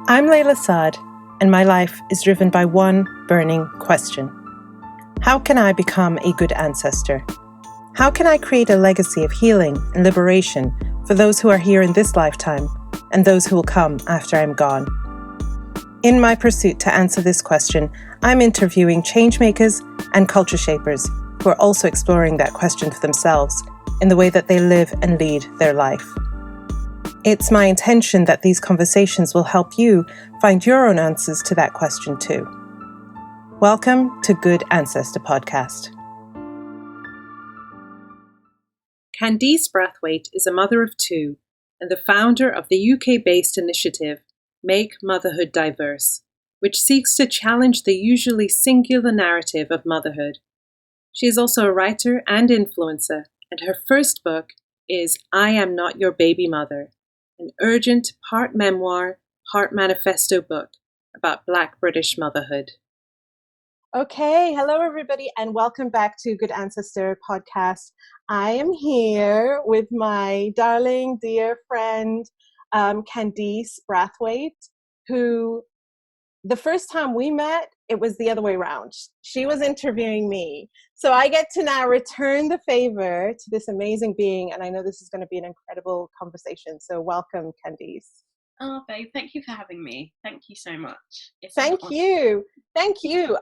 I'm Layla Saad, and my life is driven by one burning question. How can I become a good ancestor? How can I create a legacy of healing and liberation for those who are here in this lifetime and those who will come after I'm gone? In my pursuit to answer this question, I'm interviewing changemakers and culture shapers who are also exploring that question for themselves in the way that they live and lead their life. It's my intention that these conversations will help you find your own answers to that question too. Welcome to Good Ancestor Podcast. Candice Brathwaite is a mother of two and the founder of the UK-based initiative Make Motherhood Diverse, which seeks to challenge the usually singular narrative of motherhood. She is also a writer and influencer, and her first book is I Am Not Your Baby Mother, an urgent part memoir, part manifesto book about Black British motherhood. Okay, hello everybody, and welcome back to Good Ancestor Podcast. I am here with my darling, dear friend, Candice Brathwaite, who the first time we met, it was the other way around. She was interviewing me. So I get to now return the favor to this amazing being, and I know this is going to be an incredible conversation. So welcome, Candice. Oh, babe, thank you for having me. Thank you so much. Thank you.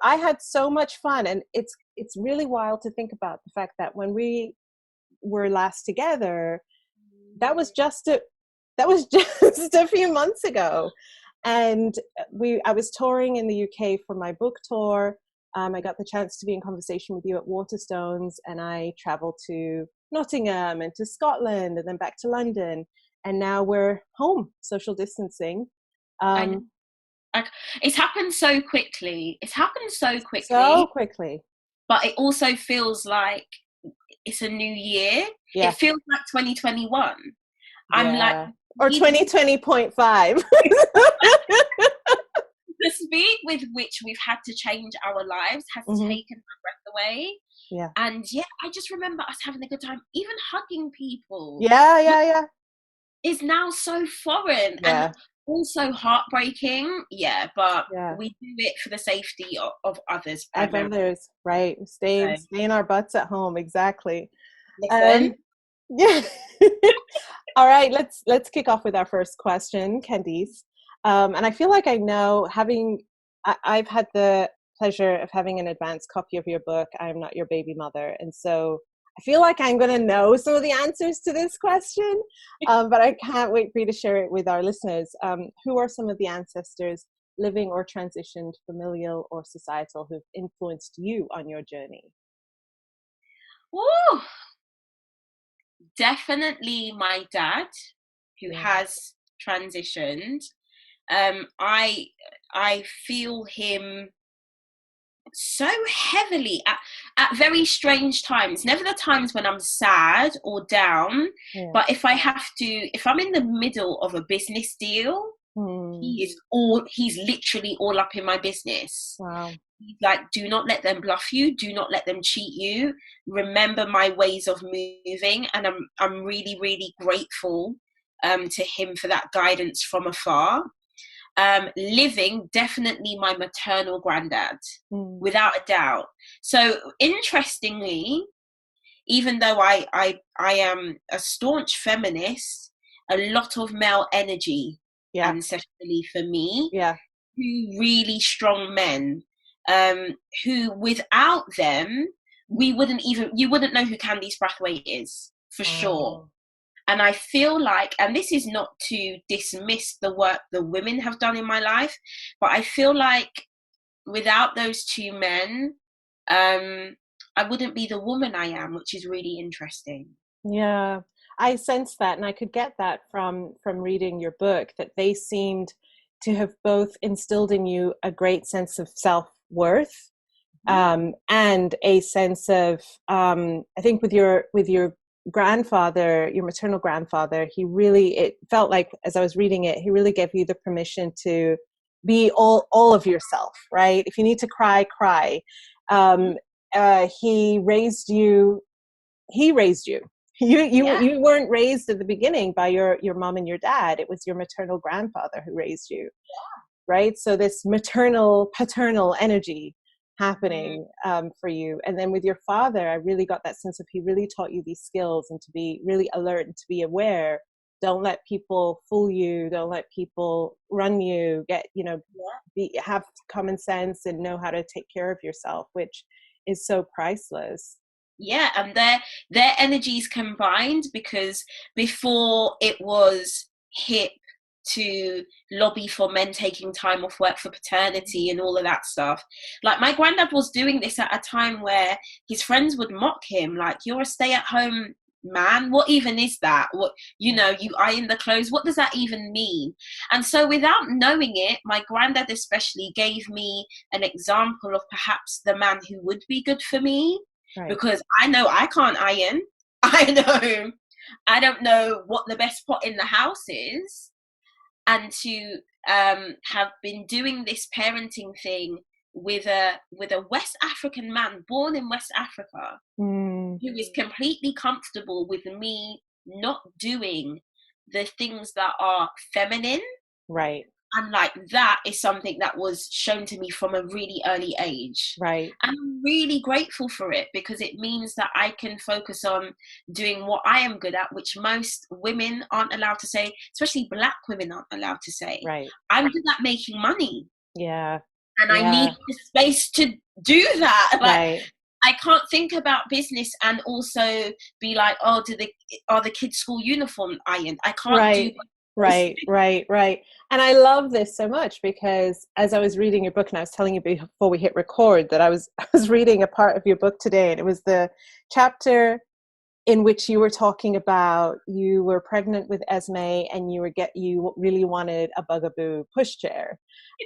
I had so much fun, and it's really wild to think about the fact that when we were last together, that was just a few months ago. And I was touring in the UK for my book tour. I got the chance to be in conversation with you at Waterstones, and I traveled to Nottingham and to Scotland and then back to London. And now we're home, social distancing. It's happened so quickly. So quickly. But it also feels like it's a new year. Yeah. It feels like 2021. I'm like... Or 2020.5. The speed with which we've had to change our lives has taken my breath away. Yeah. And yeah, I just remember us having a good time, even hugging people. Yeah. Is now so foreign and also heartbreaking. Yeah, but we do it for the safety of others. Of others, right. Stay in our butts at home, exactly. Listen. Yeah. All right, let's kick off with our first question, Candice. And I feel like I know, I've had the pleasure of having an advanced copy of your book, I Am Not Your Baby Mother. And so I feel like I'm going to know some of the answers to this question, but I can't wait for you to share it with our listeners. Who are some of the ancestors, living or transitioned, familial or societal, who've influenced you on your journey? Ooh. Definitely my dad, who has transitioned. I feel him so heavily at very strange times. Never the times when I'm sad or down, but if I'm in the middle of a business deal, he's literally all up in my business. Wow. He's like, do not let them bluff you, do not let them cheat you, remember my ways of moving. And I'm really, really grateful to him for that guidance from afar. Living, definitely my maternal granddad, without a doubt. So interestingly, even though I am a staunch feminist, a lot of male energy ancestrally for me, two really strong men, who without them, you wouldn't know who Candice Brathwaite is, for sure. And I feel like, and this is not to dismiss the work the women have done in my life, but I feel like without those two men, I wouldn't be the woman I am, which is really interesting. Yeah, I sense that, and I could get that from reading your book, that they seemed to have both instilled in you a great sense of self-worth, and a sense of, I think with your grandfather, your maternal grandfather, it felt like, as I was reading it, he really gave you the permission to be all of yourself, right? If you need to cry. He raised you. You weren't raised at the beginning by your mom and your dad. It was your maternal grandfather who raised you. right? So this maternal, paternal energy happening for you. And then with your father, I really got that sense of he really taught you these skills and to be really alert and to be aware. Don't let people fool you. Don't let people run you. Have common sense and know how to take care of yourself, which is so priceless. Yeah, and their energies combined, because before it was hip to lobby for men taking time off work for paternity and all of that stuff. Like, my granddad was doing this at a time where his friends would mock him, like, you're a stay-at-home man, what even is that? What, you iron the clothes, what does that even mean? And so without knowing it, my granddad especially gave me an example of perhaps the man who would be good for me. Right. Because I know I can't iron. I don't know what the best pot in the house is. And to have been doing this parenting thing with a West African man born in West Africa, who is completely comfortable with me not doing the things that are feminine. Right. And like, that is something that was shown to me from a really early age. Right. And I'm really grateful for it, because it means that I can focus on doing what I am good at, which most women aren't allowed to say, especially Black women aren't allowed to say. Right. I'm good at making money. Yeah. And I need the space to do that. Like, right. I can't think about business and also be like, oh, are the kids' school uniform ironed? I can't do that. Right. And I love this so much, because as I was reading your book, and I was telling you before we hit record that I was reading a part of your book today, and it was the chapter in which you were talking about you were pregnant with Esme and you really wanted a Bugaboo pushchair.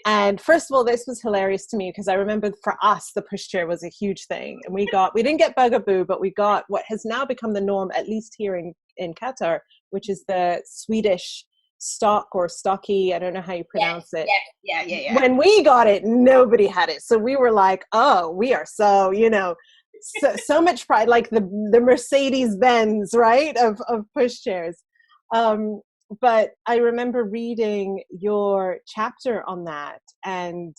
And first of all, this was hilarious to me, because I remember for us the pushchair was a huge thing, and we didn't get Bugaboo, but we got what has now become the norm, at least here in Qatar, which is the Swedish stock or stocky, I don't know how you pronounce it. Yeah. When we got it, nobody had it, so we were like, oh, we are so so much pride, like the Mercedes-Benz, right, of pushchairs. But I remember reading your chapter on that, and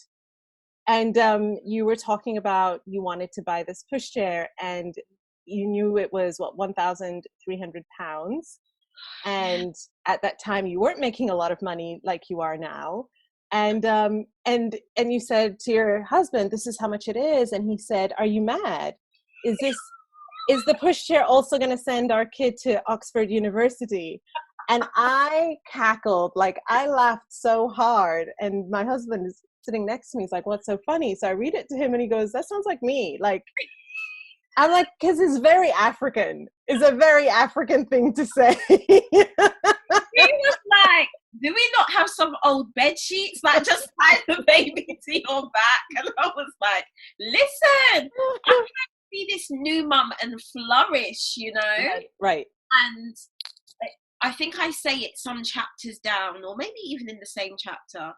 you were talking about you wanted to buy this pushchair, and you knew it was £1,300, and at that time you weren't making a lot of money like you are now, and you said to your husband, this is how much it is, and he said, are you mad? Is the pushchair also going to send our kid to Oxford University? And I cackled, like I laughed so hard, and my husband is sitting next to me. He's like, what's so funny? So I read it to him and he goes, that sounds like me. Like, I'm like, because it's very African. It's a very African thing to say. He was like, do we not have some old bed sheets? Like, just tie the baby to your back. And I was like, listen, I'm trying to be this new mum and flourish, Right. And I think I say it some chapters down, or maybe even in the same chapter.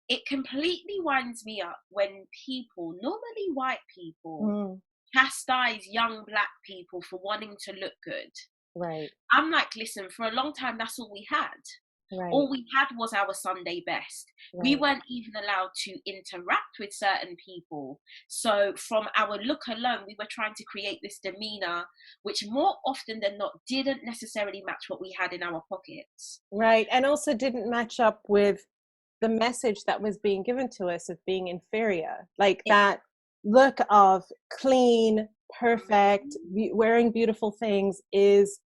It completely winds me up when people, normally white people, chastise young Black people for wanting to look good. Right. I'm like, listen, for a long time, that's all we had. Right. All we had was our Sunday best. Right. We weren't even allowed to interact with certain people. So from our look alone, we were trying to create this demeanor, which more often than not didn't necessarily match what we had in our pockets. Right. And also didn't match up with the message that was being given to us of being inferior. Like that look of clean, perfect, wearing beautiful things is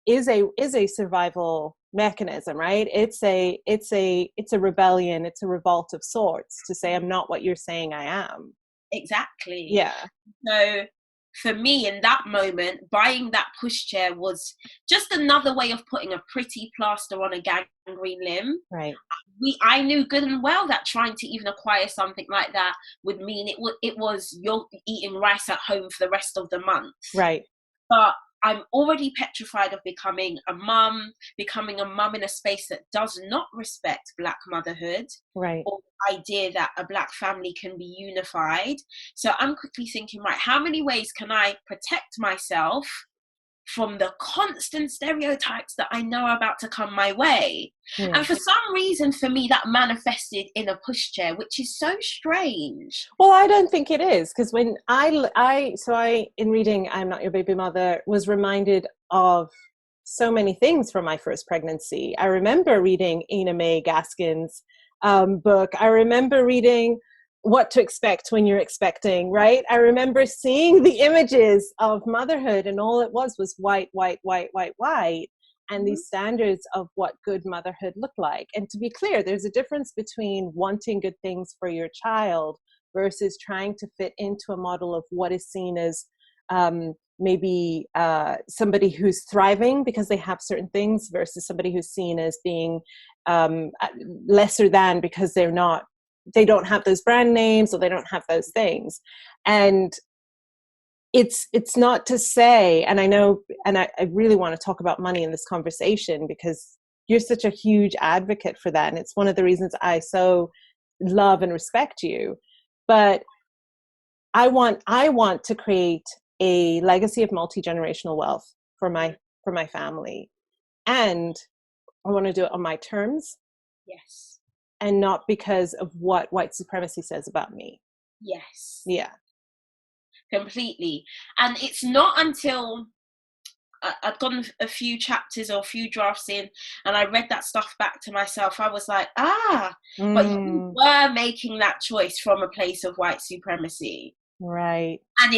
a survival mechanism, right? It's a rebellion, it's a revolt of sorts to say, I'm not what you're saying I am. Exactly. Yeah. So for me, in that moment, buying that pushchair was just another way of putting a pretty plaster on a gangrene limb. Right. I knew good and well that trying to even acquire something like that would mean it was you're eating rice at home for the rest of the month. Right. But I'm already petrified of becoming a mum in a space that does not respect Black motherhood. Right. Or the idea that a Black family can be unified. So I'm quickly thinking, right, how many ways can I protect myself from the constant stereotypes that I know are about to come my way. And for some reason, for me, that manifested in a pushchair, which is so strange. Well, I don't think it is, because when I in reading I'm Not Your Baby Mother, was reminded of so many things from my first pregnancy. I remember reading Ina May Gaskin's book. I remember reading What to Expect When You're Expecting, right? I remember seeing the images of motherhood, and all it was white, white, white, white, white, and these standards of what good motherhood looked like. And to be clear, there's a difference between wanting good things for your child versus trying to fit into a model of what is seen as maybe somebody who's thriving because they have certain things versus somebody who's seen as being lesser than because they don't have those brand names or they don't have those things. And it's not to say, and I know, and I really want to talk about money in this conversation because you're such a huge advocate for that. And it's one of the reasons I so love and respect you. But I want to create a legacy of multi-generational wealth for my family. And I want to do it on my terms. Yes. And not because of what white supremacy says about me. Yes. Yeah. Completely. And it's not until I'd gone a few chapters or a few drafts in and I read that stuff back to myself, I was like, but you were making that choice from a place of white supremacy. Right. And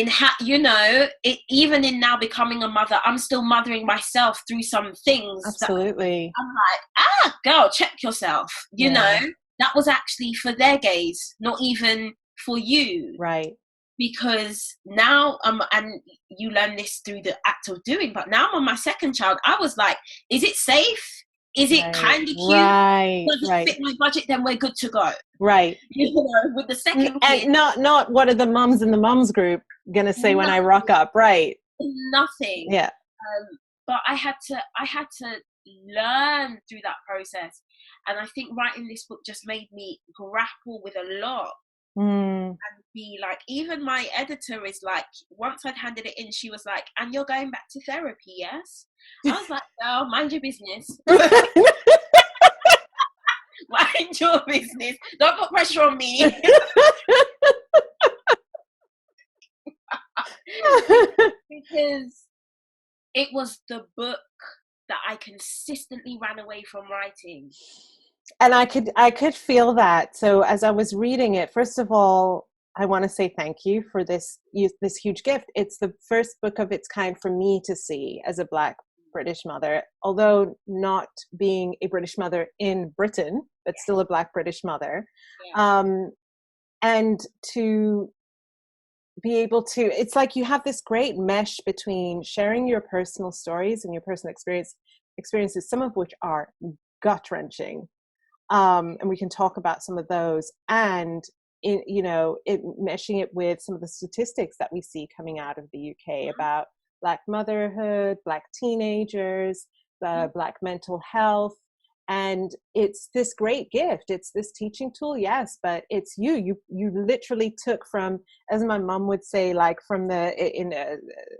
even in now becoming a mother, I'm still mothering myself through some things. Absolutely. I'm like, girl, check yourself. You know, that was actually for their gaze, not even for you. Right. Because now and you learn this through the act of doing, but now I'm on my second child, I was like, is it safe? Is it kind of cute? Right. Does it fit my budget? Then we're good to go. Right. With the second kid. And not what are the mums in the mums group gonna say when I rock up? Right. Nothing. Yeah. But I had to learn through that process, and I think writing this book just made me grapple with a lot. And be like, even my editor is like, once I'd handed it in, she was like, and you're going back to therapy, yes? I was like, no, mind your business. Mind your business. Don't put pressure on me. Because it was the book that I consistently ran away from writing. And I could feel that. So as I was reading it, first of all, I want to say thank you for this huge gift. It's the first book of its kind for me to see as a Black British mother, although not being a British mother in Britain, but still a Black British mother. And to be able to, it's like you have this great mesh between sharing your personal stories and your personal experiences, some of which are gut-wrenching. And we can talk about some of those, and meshing it with some of the statistics that we see coming out of the UK about Black motherhood, Black teenagers, Black mental health. And it's this great gift. It's this teaching tool, yes, but it's you literally took from, as my mom would say, like from in a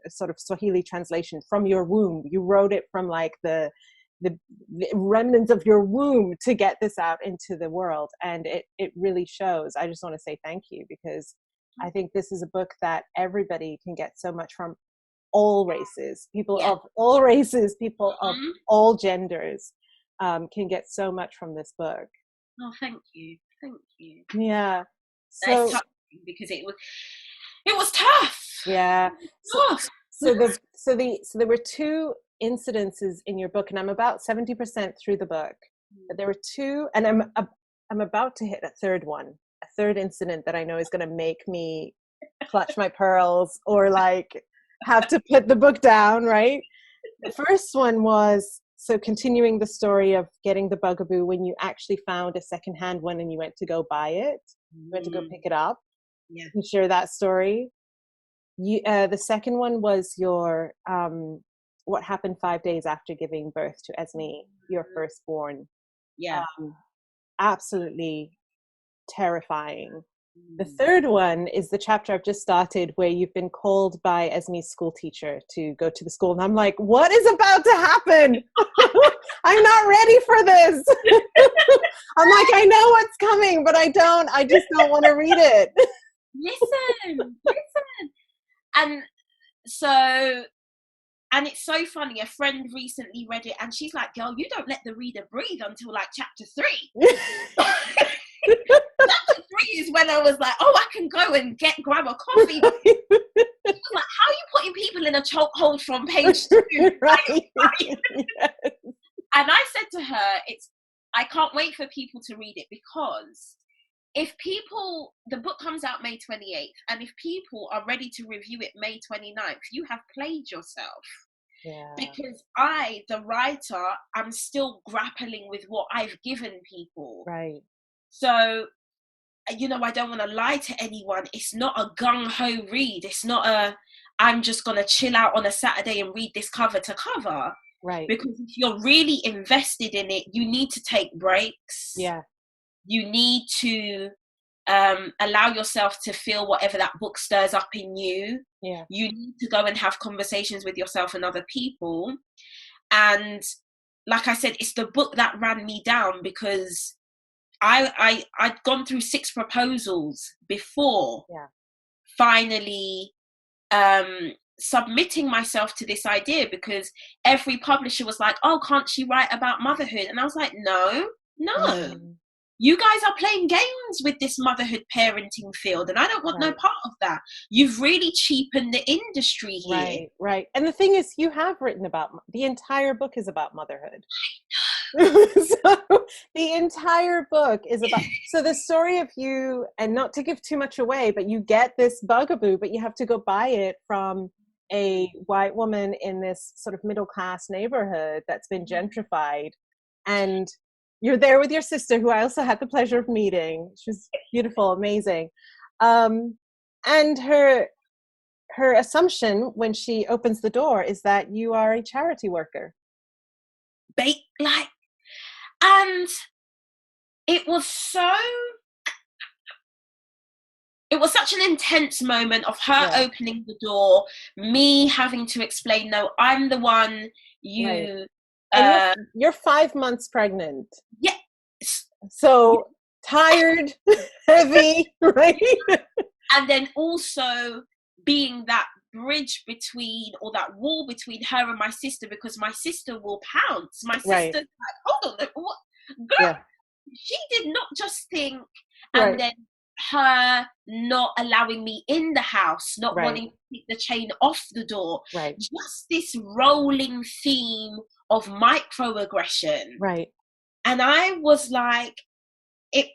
sort of Swahili translation, from your womb. You wrote it from like the remnants of your womb to get this out into the world, and it really shows. I just want to say thank you, because I think this is a book that everybody can get so much from, all races, people of all races, people of all genders can get so much from this book. Oh, thank you. Yeah, so because it was tough. Yeah. So there were two incidences in your book, and I'm about 70% through the book, but there were two, and I'm about to hit a third incident that I know is going to make me clutch my pearls or like have to put the book down, right? The first one was, so continuing the story of getting the bugaboo when you actually found a secondhand one and you went to go buy it, you went to go pick it up. Yeah. And share that story. The second one was your what happened 5 days after giving birth to Esme, your firstborn. Yeah. Absolutely terrifying. The third one is the chapter I've just started where you've been called by Esme's school teacher to go to the school. And I'm like, what is about to happen? I'm not ready for this. I'm like, I know what's coming, but I just don't want to read it. Listen. And so, and it's so funny, a friend recently read it and she's like, girl, you don't let the reader breathe until like chapter 3. Chapter 3 is when I was like, oh, I can go and grab a coffee. Like, how are you putting people in a chokehold from page 2? Right. Yes. And I said to her, I can't wait for people to read it, because the book comes out May 28th, and if people are ready to review it May 29th, you have played yourself. Yeah. Because I, the writer, am still grappling with what I've given people. Right. So, you know, I don't want to lie to anyone. It's not a gung-ho read. It's not I'm just going to chill out on a Saturday and read this cover to cover. Right. Because if you're really invested in it, you need to take breaks. Yeah. You need to allow yourself to feel whatever that book stirs up in you. Yeah. You need to go and have conversations with yourself and other people. And like I said, it's the book that ran me down, because I'd gone through 6 proposals before finally submitting myself to this idea, because every publisher was like, oh, can't she write about motherhood? And I was like, no. You guys are playing games with this motherhood parenting field, and I don't want no part of that. You've really cheapened the industry here. Right. And the thing is, you have written about, the entire book is about motherhood. So the entire book is about, so the story of you, and not to give too much away, but you get this bugaboo, but you have to go buy it from a white woman in this sort of middle class neighborhood that's been gentrified, and you're there with your sister, who I also had the pleasure of meeting. She was beautiful, amazing. And her assumption when she opens the door is that you are a charity worker. And it was such an intense moment of her opening the door, me having to explain, no, I'm the one you... And you're 5 months pregnant. Yes. So tired, heavy, right? And then also being that bridge between, or that wall between her and my sister, because my sister will pounce. My sister's like, hold on, what? Girl, she did not just think, and then her not allowing me in the house, not wanting to take the chain off the door. Just this rolling theme of microaggression. And I was like, it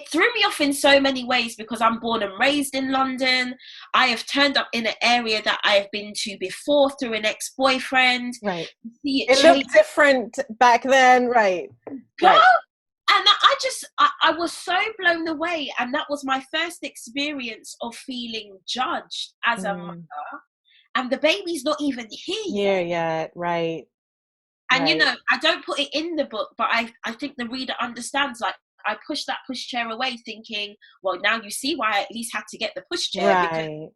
threw me off in so many ways, because I'm born and raised in London. I have turned up in an area that I have been to before through an ex-boyfriend. It looked different back then, Girl, and I was so blown away, and that was my first experience of feeling judged as a mother, and the baby's not even here yet. And you know, I don't put it in the book, but I think the reader understands. Like, I pushed that pushchair away, thinking, well, now you see why I at least had to get the pushchair.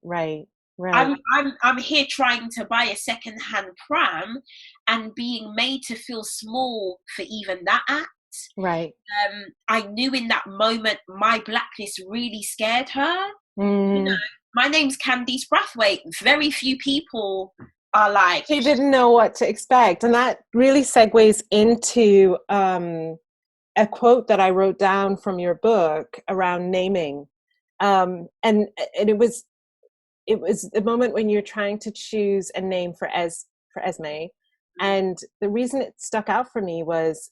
I'm here trying to buy a second-hand pram and being made to feel small for even that act. I knew in that moment my blackness really scared her. You know, my name's Candice Brathwaite. Very few people are like... She didn't know what to expect. And that really segues into a quote that I wrote down from your book around naming. And it was the moment when you're trying to choose a name for Esme. And the reason it stuck out for me was,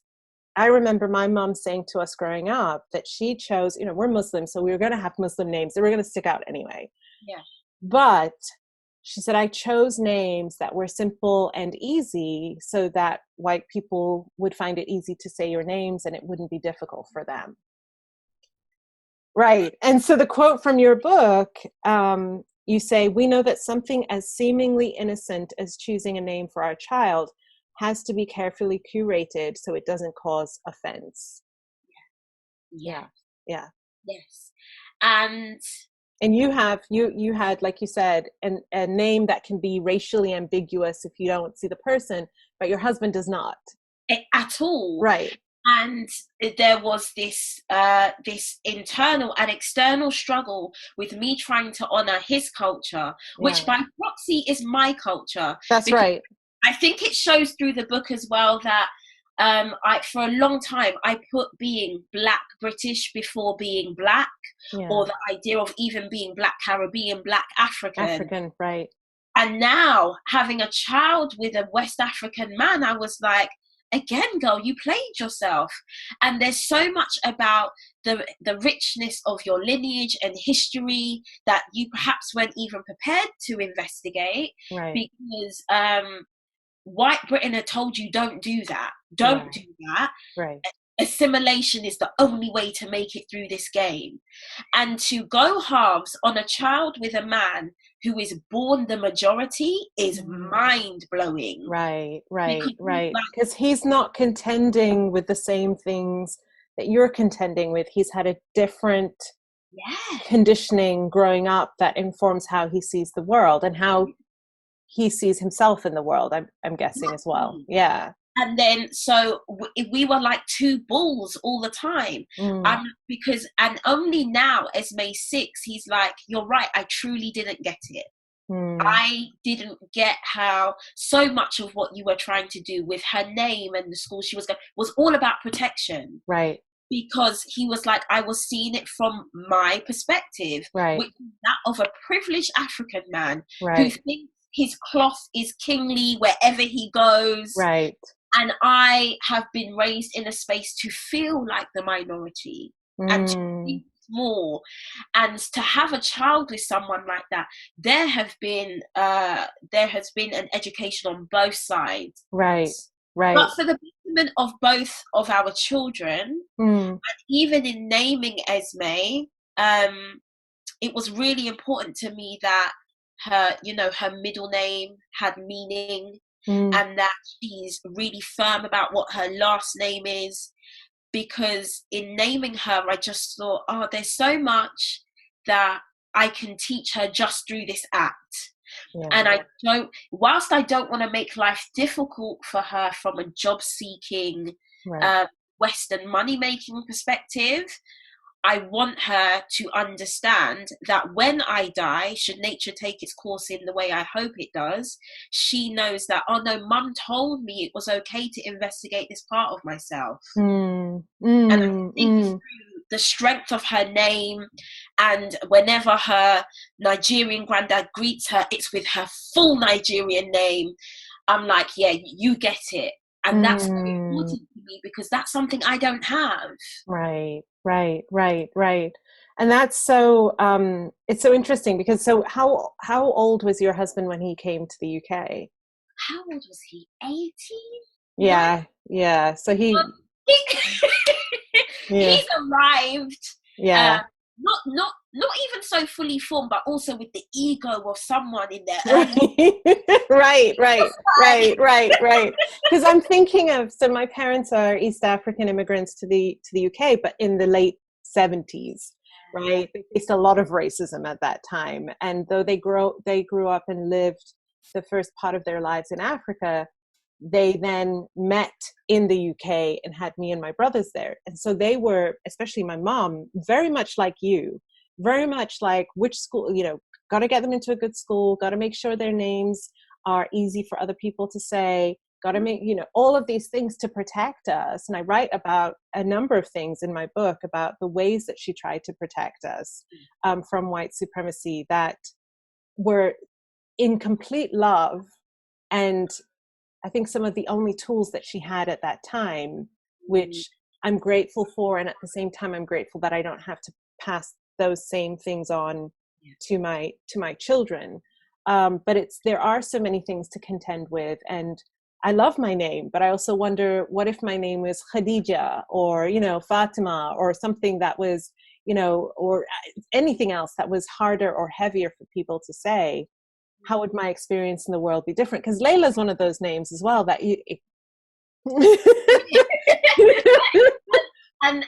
I remember my mom saying to us growing up that she chose, you know, we're Muslim, so we were going to have Muslim names. They were going to stick out anyway. But she said, I chose names that were simple and easy so that white people would find it easy to say your names and it wouldn't be difficult for them. And so the quote from your book, you say, we know that something as seemingly innocent as choosing a name for our child has to be carefully curated so it doesn't cause offense. Yes. And you had, like you said, a name that can be racially ambiguous if you don't see the person, but your husband does not. At all. Right. And there was this this internal and external struggle with me trying to honor his culture, which by proxy is my culture. That's right. I think it shows through the book as well that for a long time I put being Black British before being Black, or the idea of even being Black Caribbean, Black African, right. And now having a child with a West African man, I was like, again, girl, you played yourself. And there's so much about the richness of your lineage and history that you perhaps weren't even prepared to investigate, right. because white Britain had told you don't do that. Don't do that. Right. Assimilation is the only way to make it through this game. And to go halves on a child with a man who is born the majority is mind-blowing. Right. Because he's not contending with the same things that you're contending with. He's had a different conditioning growing up that informs how he sees the world and how he sees himself in the world, I'm guessing as well. Yeah. And then, so we were like two bulls all the time. And only now, as May 6, he's like, you're right, I truly didn't get it. I didn't get how so much of what you were trying to do with her name and the school she was going was all about protection. Right. Because he was like, I was seeing it from my perspective, which is that of a privileged African man who thinks his cloth is kingly wherever he goes. Right. And I have been raised in a space to feel like the minority and to think more. And to have a child with someone like that, there has been an education on both sides. Right. But for the betterment of both of our children, and even in naming Esme, it was really important to me that her middle name had meaning, and that she's really firm about what her last name is, because in naming her, I just thought, oh, there's so much that I can teach her just through this act. And whilst I don't want to make life difficult for her from a job seeking, Western money making perspective, I want her to understand that when I die, should nature take its course in the way I hope it does, she knows that, oh no, mum told me it was okay to investigate this part of myself. And I think through the strength of her name, and whenever her Nigerian granddad greets her, it's with her full Nigerian name. I'm like, yeah, you get it. And that's very important to me, because that's something I don't have. Right. And that's so, it's so interesting, because so how old was your husband when he came to the UK? How old was he? 18? Yeah. So he he's arrived. Yeah. Not even so fully formed, but also with the ego of someone in there. Right. Because I'm thinking of, so my parents are East African immigrants to the UK, but in the late 70s, right? They faced a lot of racism at that time, and though they grew up and lived the first part of their lives in Africa, they then met in the UK and had me and my brothers there. And so they were, especially my mom, very much like you, very much like, which school, got to get them into a good school, got to make sure their names are easy for other people to say, got to make, all of these things to protect us. And I write about a number of things in my book about the ways that she tried to protect us from white supremacy that were in complete love. And I think some of the only tools that she had at that time, which I'm grateful for. And at the same time, I'm grateful that I don't have to pass those same things on to my children. But there are so many things to contend with. And I love my name, but I also wonder, what if my name was Khadija or, Fatima, or something that was, or anything else that was harder or heavier for people to say? How would my experience in the world be different? Because Layla is one of those names as well that you And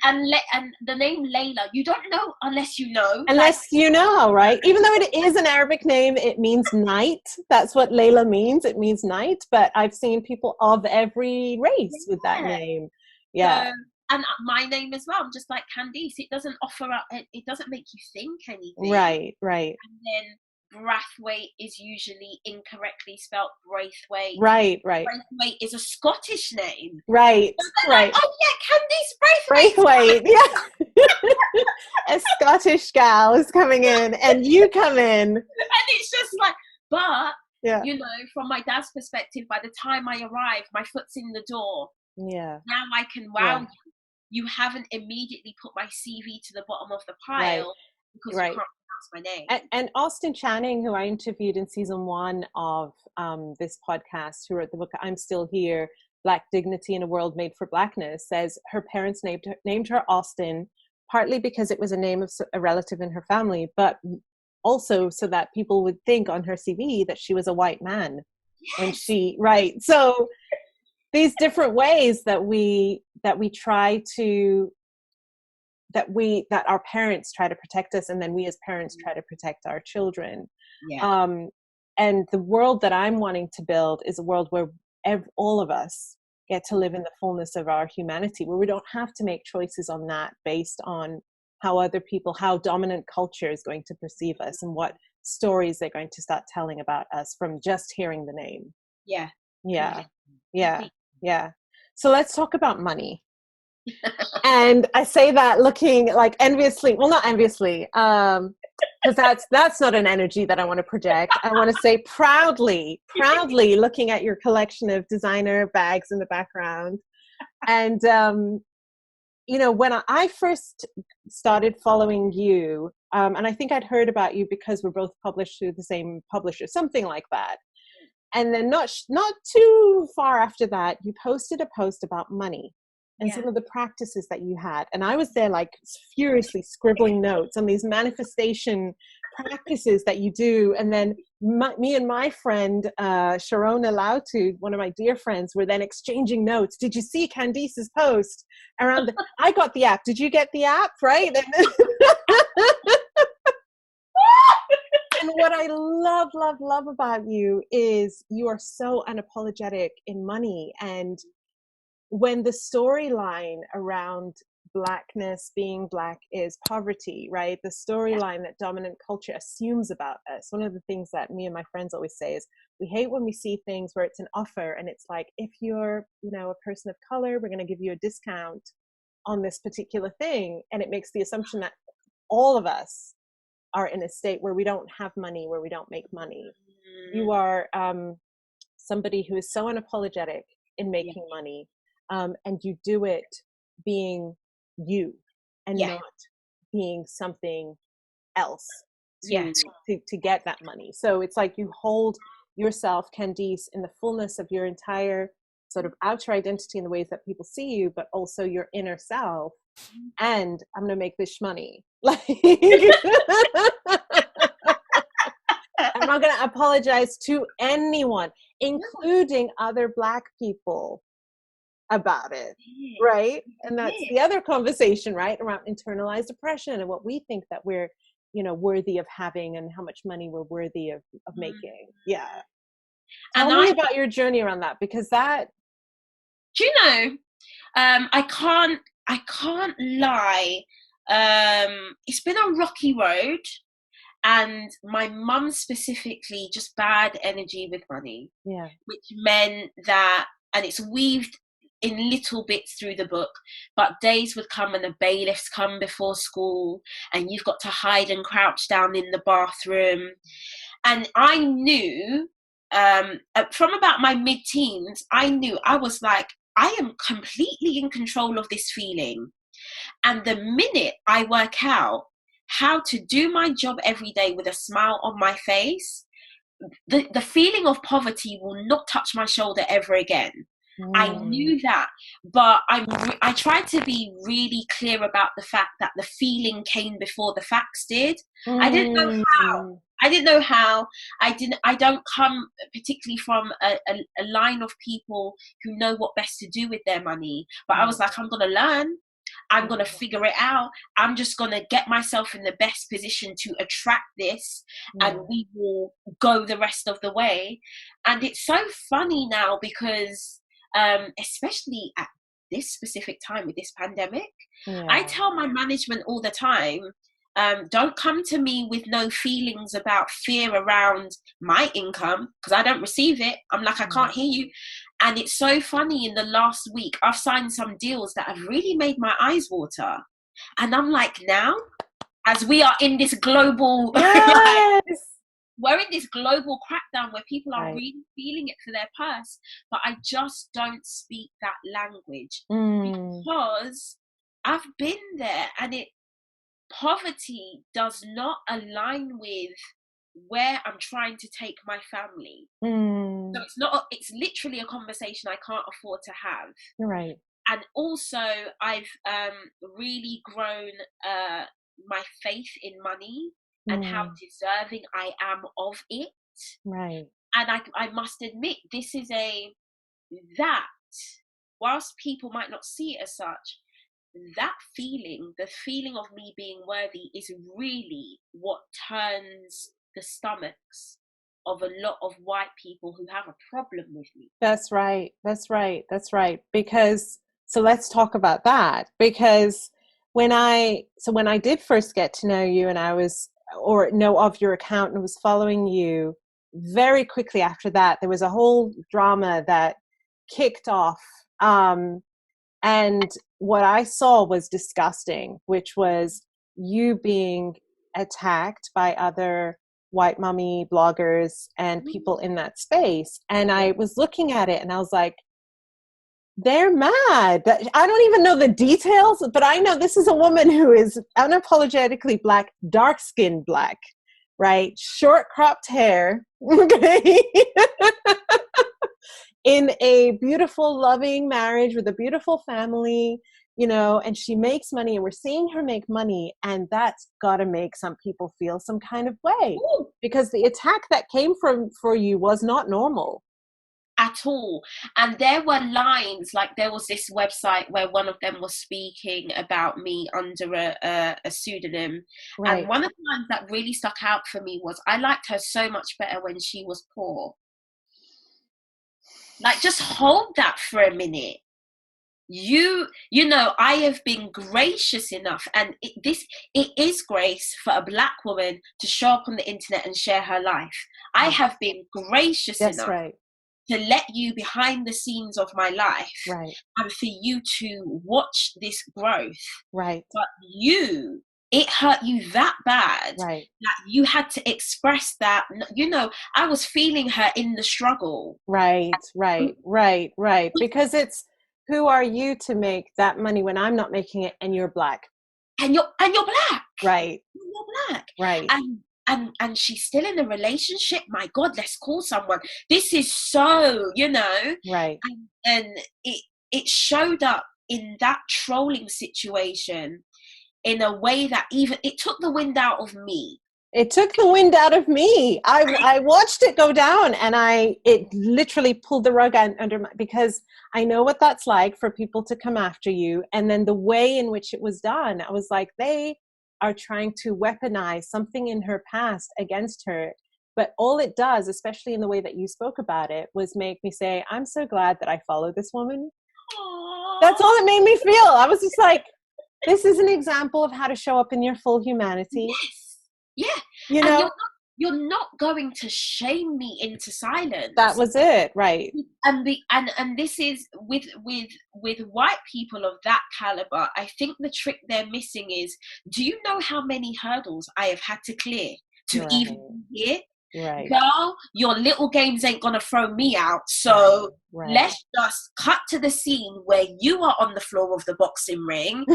the name Layla, you don't know unless you know. Unless you know, right? Even though it is an Arabic name, it means night. That's what Layla means. It means night. But I've seen people of every race with that name. Yeah. So, and my name as well. I'm just like Candice. It doesn't offer up. It doesn't make you think anything. Right. And then Brathwaite is usually incorrectly spelled Braithwaite. Right. Braithwaite is a Scottish name. Right. So like, oh yeah, Candice Brathwaite. Yeah. A Scottish gal is coming in, and you come in. And it's just like, but yeah. you know, from my dad's perspective, by the time I arrive, my foot's in the door. Yeah. Now I can wow you. You haven't immediately put my CV to the bottom of the pile because you can't pronounce my name. And Austin Channing, who I interviewed in season 1 of this podcast, who wrote the book I'm Still Here, Black Dignity in a World Made for Blackness, says her parents named her Austin, partly because it was a name of a relative in her family, but also so that people would think on her CV that she was a white man. When she, so these different ways that we try to, that our parents try to protect us, and then we as parents try to protect our children. And the world that I'm wanting to build is a world where all of us get to live in the fullness of our humanity, where we don't have to make choices on that based on how dominant culture is going to perceive us and what stories they're going to start telling about us from just hearing the name. Yeah. So let's talk about money. And I say that looking like enviously, well, not enviously, because that's not an energy that I want to project. I want to say proudly looking at your collection of designer bags in the background. And, you know, when I first started following you, and I think I'd heard about you because we're both published through the same publisher, something like that. And then not too far after that, you posted a post about money and some of the practices that you had. And I was there like furiously scribbling notes on these manifestation practices that you do. And then me and my friend, Sharona Lautud, one of my dear friends, were then exchanging notes. Did you see Candice's post around I got the app. Did you get the app? Right? And what I love about you is you are so unapologetic in money. And when the storyline around Blackness, being Black, is poverty, right? The storyline that dominant culture assumes about us. One of the things that me and my friends always say is we hate when we see things where it's an offer and it's like, if you're, you know, a person of color, we're going to give you a discount on this particular thing. And it makes the assumption that all of us are in a state where we don't have money, where we don't make money. You are somebody who is so unapologetic in making money, and you do it being you and not being something else to get that money. So it's like you hold yourself, Candice, in the fullness of your entire sort of outer identity in the ways that people see you, but also your inner self. And I'm going to make this money. Like, I'm not going to apologize to anyone, including other Black people, about it, right? And that's the other conversation, right, around internalized oppression and what we think that we're, you know, worthy of having and how much money we're worthy of making. Tell me about your journey around that, because that, do you know, I can't lie, it's been a rocky road, and my mum specifically, just bad energy with money, which meant that, and it's weaved in little bits through the book, but days would come and the bailiffs come before school and you've got to hide and crouch down in the bathroom. And I knew from about my mid-teens, I was like, I am completely in control of this feeling. And the minute I work out how to do my job every day with a smile on my face, the feeling of poverty will not touch my shoulder ever again. I knew that, but I tried to be really clear about the fact that the feeling came before the facts did. I didn't know how. I don't come particularly from a line of people who know what best to do with their money, but I was like, I'm going to learn. I'm going to figure it out. I'm just going to get myself in the best position to attract this, and we will go the rest of the way. And it's so funny now because, especially at this specific time with this pandemic, I tell my management all the time, don't come to me with no feelings about fear around my income, because I don't receive it. I'm like, I can't hear you. And it's so funny, in the last week, I've signed some deals that have really made my eyes water. And I'm like, now, as we are in this global, we're in this global crackdown where people are really feeling it for their purse, but I just don't speak that language because I've been there, and poverty does not align with where I'm trying to take my family. So it's literally a conversation I can't afford to have. Right. And also I've really grown my faith in money and how deserving I am of it. Right. And I must admit, this is that whilst people might not see it as such, that feeling, the feeling of me being worthy, is really what turns the stomachs of a lot of white people who have a problem with me. That's right. Because, so let's talk about that. Because when I did first get to know you, and know of your account and was following you, very quickly after that, there was a whole drama that kicked off. And what I saw was disgusting, which was you being attacked by other white mommy bloggers and people in that space. And I was looking at it and I was like, they're mad. I don't even know the details, but I know this is a woman who is unapologetically Black, dark-skinned Black, right? Short cropped hair. Okay. In a beautiful, loving marriage with a beautiful family, and she makes money, and we're seeing her make money, and that's got to make some people feel some kind of way. Ooh. Because the attack that came for you was not normal. At all. And there were lines, like there was this website where one of them was speaking about me under a pseudonym. Right. And one of the lines that really stuck out for me was, I liked her so much better when she was poor. Like, just hold that for a minute. You know, I have been gracious enough, and it is grace for a Black woman to show up on the internet and share her life. I have been gracious enough to let you behind the scenes of my life, and for you to watch this growth. Right. But it hurt you that bad that you had to express that. I was feeling her in the struggle. Right. Because it's, who are you to make that money when I'm not making it, and you're Black? And you're Black. Right. You're Black. Right. And she's still in a relationship. My God, let's call someone. This is so, Right. And it showed up in that trolling situation in a way that even it took the wind out of me. It took the wind out of me. I watched it go down, and it literally pulled the rug under because I know what that's like for people to come after you. And then the way in which it was done, I was like, they are trying to weaponize something in her past against her. But all it does, especially in the way that you spoke about it, was make me say, I'm so glad that I follow this woman. Aww. That's all it made me feel. I was just like, this is an example of how to show up in your full humanity. Yes. Yeah. You're not going to shame me into silence. That was it, right? And this is with white people of that caliber. I think the trick they're missing is, do you know how many hurdles I have had to clear to even be here? Right. Girl, your little games ain't gonna throw me out. So let's just cut to the scene where you are on the floor of the boxing ring, and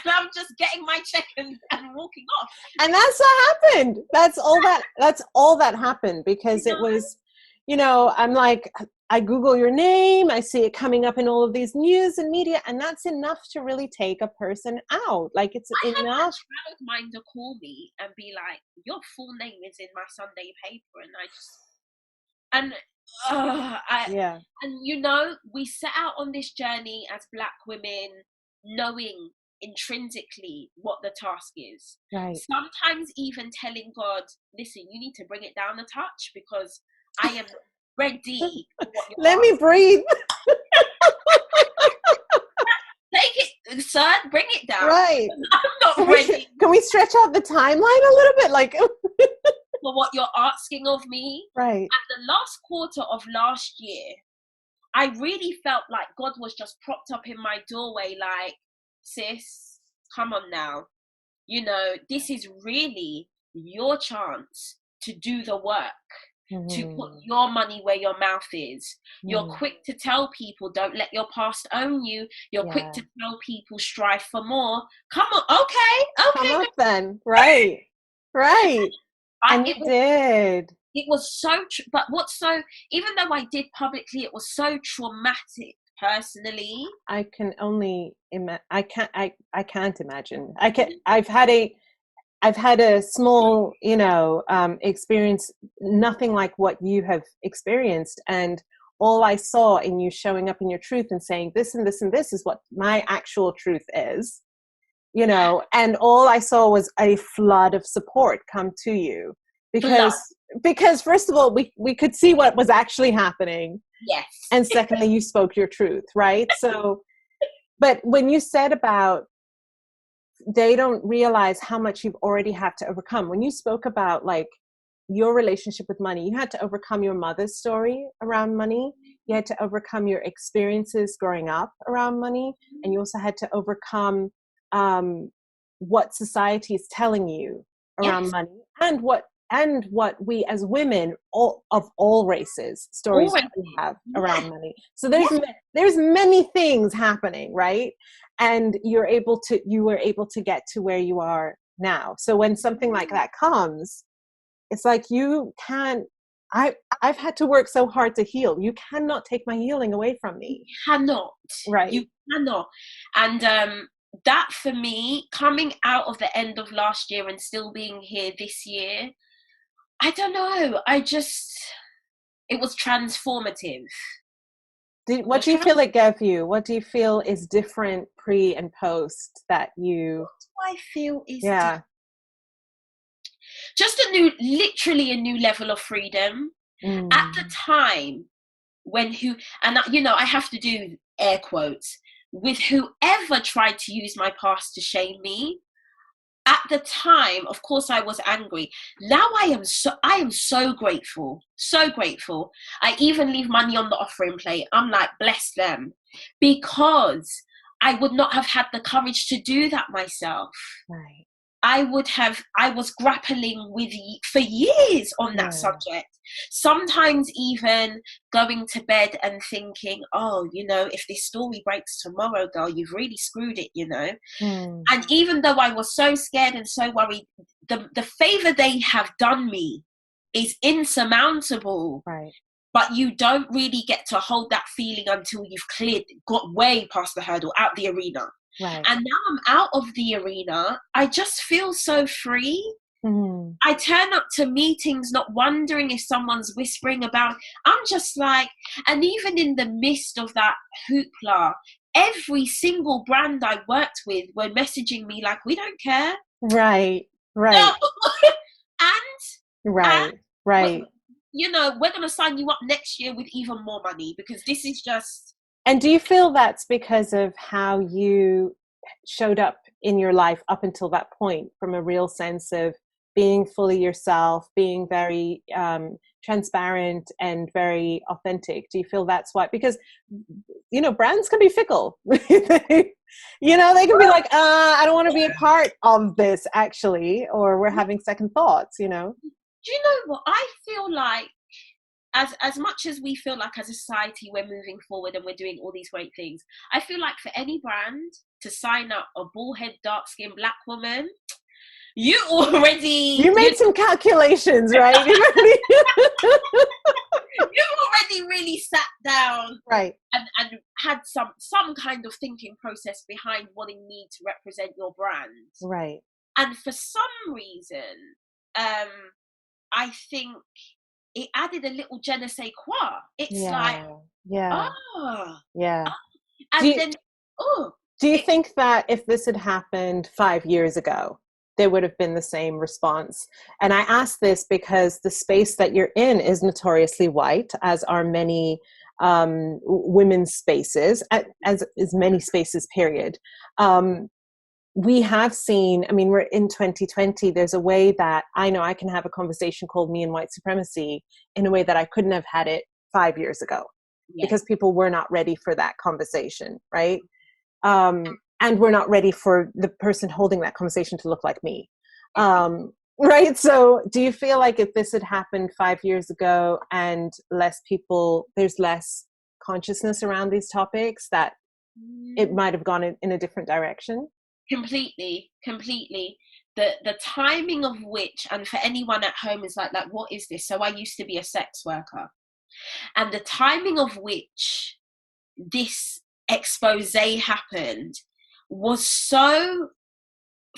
I'm just getting my check and walking off. And that's what happened. That's all that happened, because it was, I'm like, I Google your name, I see it coming up in all of these news and media, and that's enough to really take a person out. Like, it's enough. I had a childminder call me and be like, your full name is in my Sunday paper, and Yeah. And you know, we set out on this journey as Black women, knowing intrinsically what the task is. Right. Sometimes even telling God, listen, you need to bring it down a touch because I am ready for what you're Let me asking. breathe. Take it, sir, bring it down. Right. I'm not ready Can we stretch out the timeline a little bit? Like, for what you're asking of me. right. At the last quarter of last year, I really felt like God was just propped up in my doorway, like, sis, come on now. You know, this is really your chance to do the work, to put your money where your mouth is. You're quick to tell people, don't let your past own you. You're quick to tell people, strive for more. Come on, okay. Come up then. Right. Right. And you did. It was so, but what's so, even though I did publicly, it was so traumatic personally. I can only I can't imagine. I've had a small, experience, nothing like what you have experienced. And all I saw in you showing up in your truth and saying this and this and this is what my actual truth is, and all I saw was a flood of support come to you because first of all, we could see what was actually happening. Yes. And secondly, you spoke your truth, right? So, but when you said about they don't realize how much you've already had to overcome. When you spoke about like your relationship with money, you had to overcome your mother's story around money. You had to overcome your experiences growing up around money. And you also had to overcome what society is telling you around money and what we as women of all races stories that we have around money. So there's many things happening, right? And you were able to get to where you are now. So when something like that comes, it's like I've had to work so hard to heal. You cannot take my healing away from me. You cannot. Right. You cannot. And that for me, coming out of the end of last year and still being here this year, I don't know. It was transformative. What do you feel it gave you? What do you feel is different pre and post that you... What do I feel is just literally a new level of freedom. At the time when I have to do air quotes, with whoever tried to use my past to shame me, at the time, of course, I was angry. Now I am so grateful, so grateful. I even leave money on the offering plate. I'm like, bless them, because I would not have had the courage to do that myself. Right. I was grappling with for years on that subject. Sometimes even going to bed and thinking, oh, if this story breaks tomorrow, girl, you've really screwed it, And even though I was so scared and so worried, the favor they have done me is insurmountable. Right. But you don't really get to hold that feeling until you've got way past the hurdle, out the arena. Right. And now I'm out of the arena. I just feel so free. I turn up to meetings not wondering if someone's whispering about. I'm just like, and even in the midst of that hoopla, every single brand I worked with were messaging me like, we don't care. Right. Right. No. Right. We're going to sign you up next year with even more money because this is just... And do you feel that's because of how you showed up in your life up until that point, from a real sense of being fully yourself, being very transparent and very authentic? Do you feel that's why? Because, brands can be fickle. They can be like, I don't want to be a part of this actually, or we're having second thoughts, Do you know what? I feel like as much as we feel like as a society we're moving forward and we're doing all these great things, I feel like for any brand to sign up a bald-head, dark-skinned Black woman, you made some calculations, right? You already really sat down, right, and had some kind of thinking process behind wanting me to represent your brand, right. And for some reason, I think it added a little je ne sais quoi. It's like, yeah, oh, yeah. and then, oh. Do you think that if this had happened 5 years ago, there would have been the same response? And I ask this because the space that you're in is notoriously white, as are many women's spaces, as is many spaces, period. We have seen, I mean, we're in 2020, there's a way that I know I can have a conversation called Me and White Supremacy in a way that I couldn't have had it 5 years ago, because people were not ready for that conversation, right? And we're not ready for the person holding that conversation to look like me. Right? So do you feel like if this had happened 5 years ago and there's less consciousness around these topics, that it might have gone in a different direction? Completely. The timing of which, and for anyone at home is like, what is this? So I used to be a sex worker. And the timing of which this expose happened was so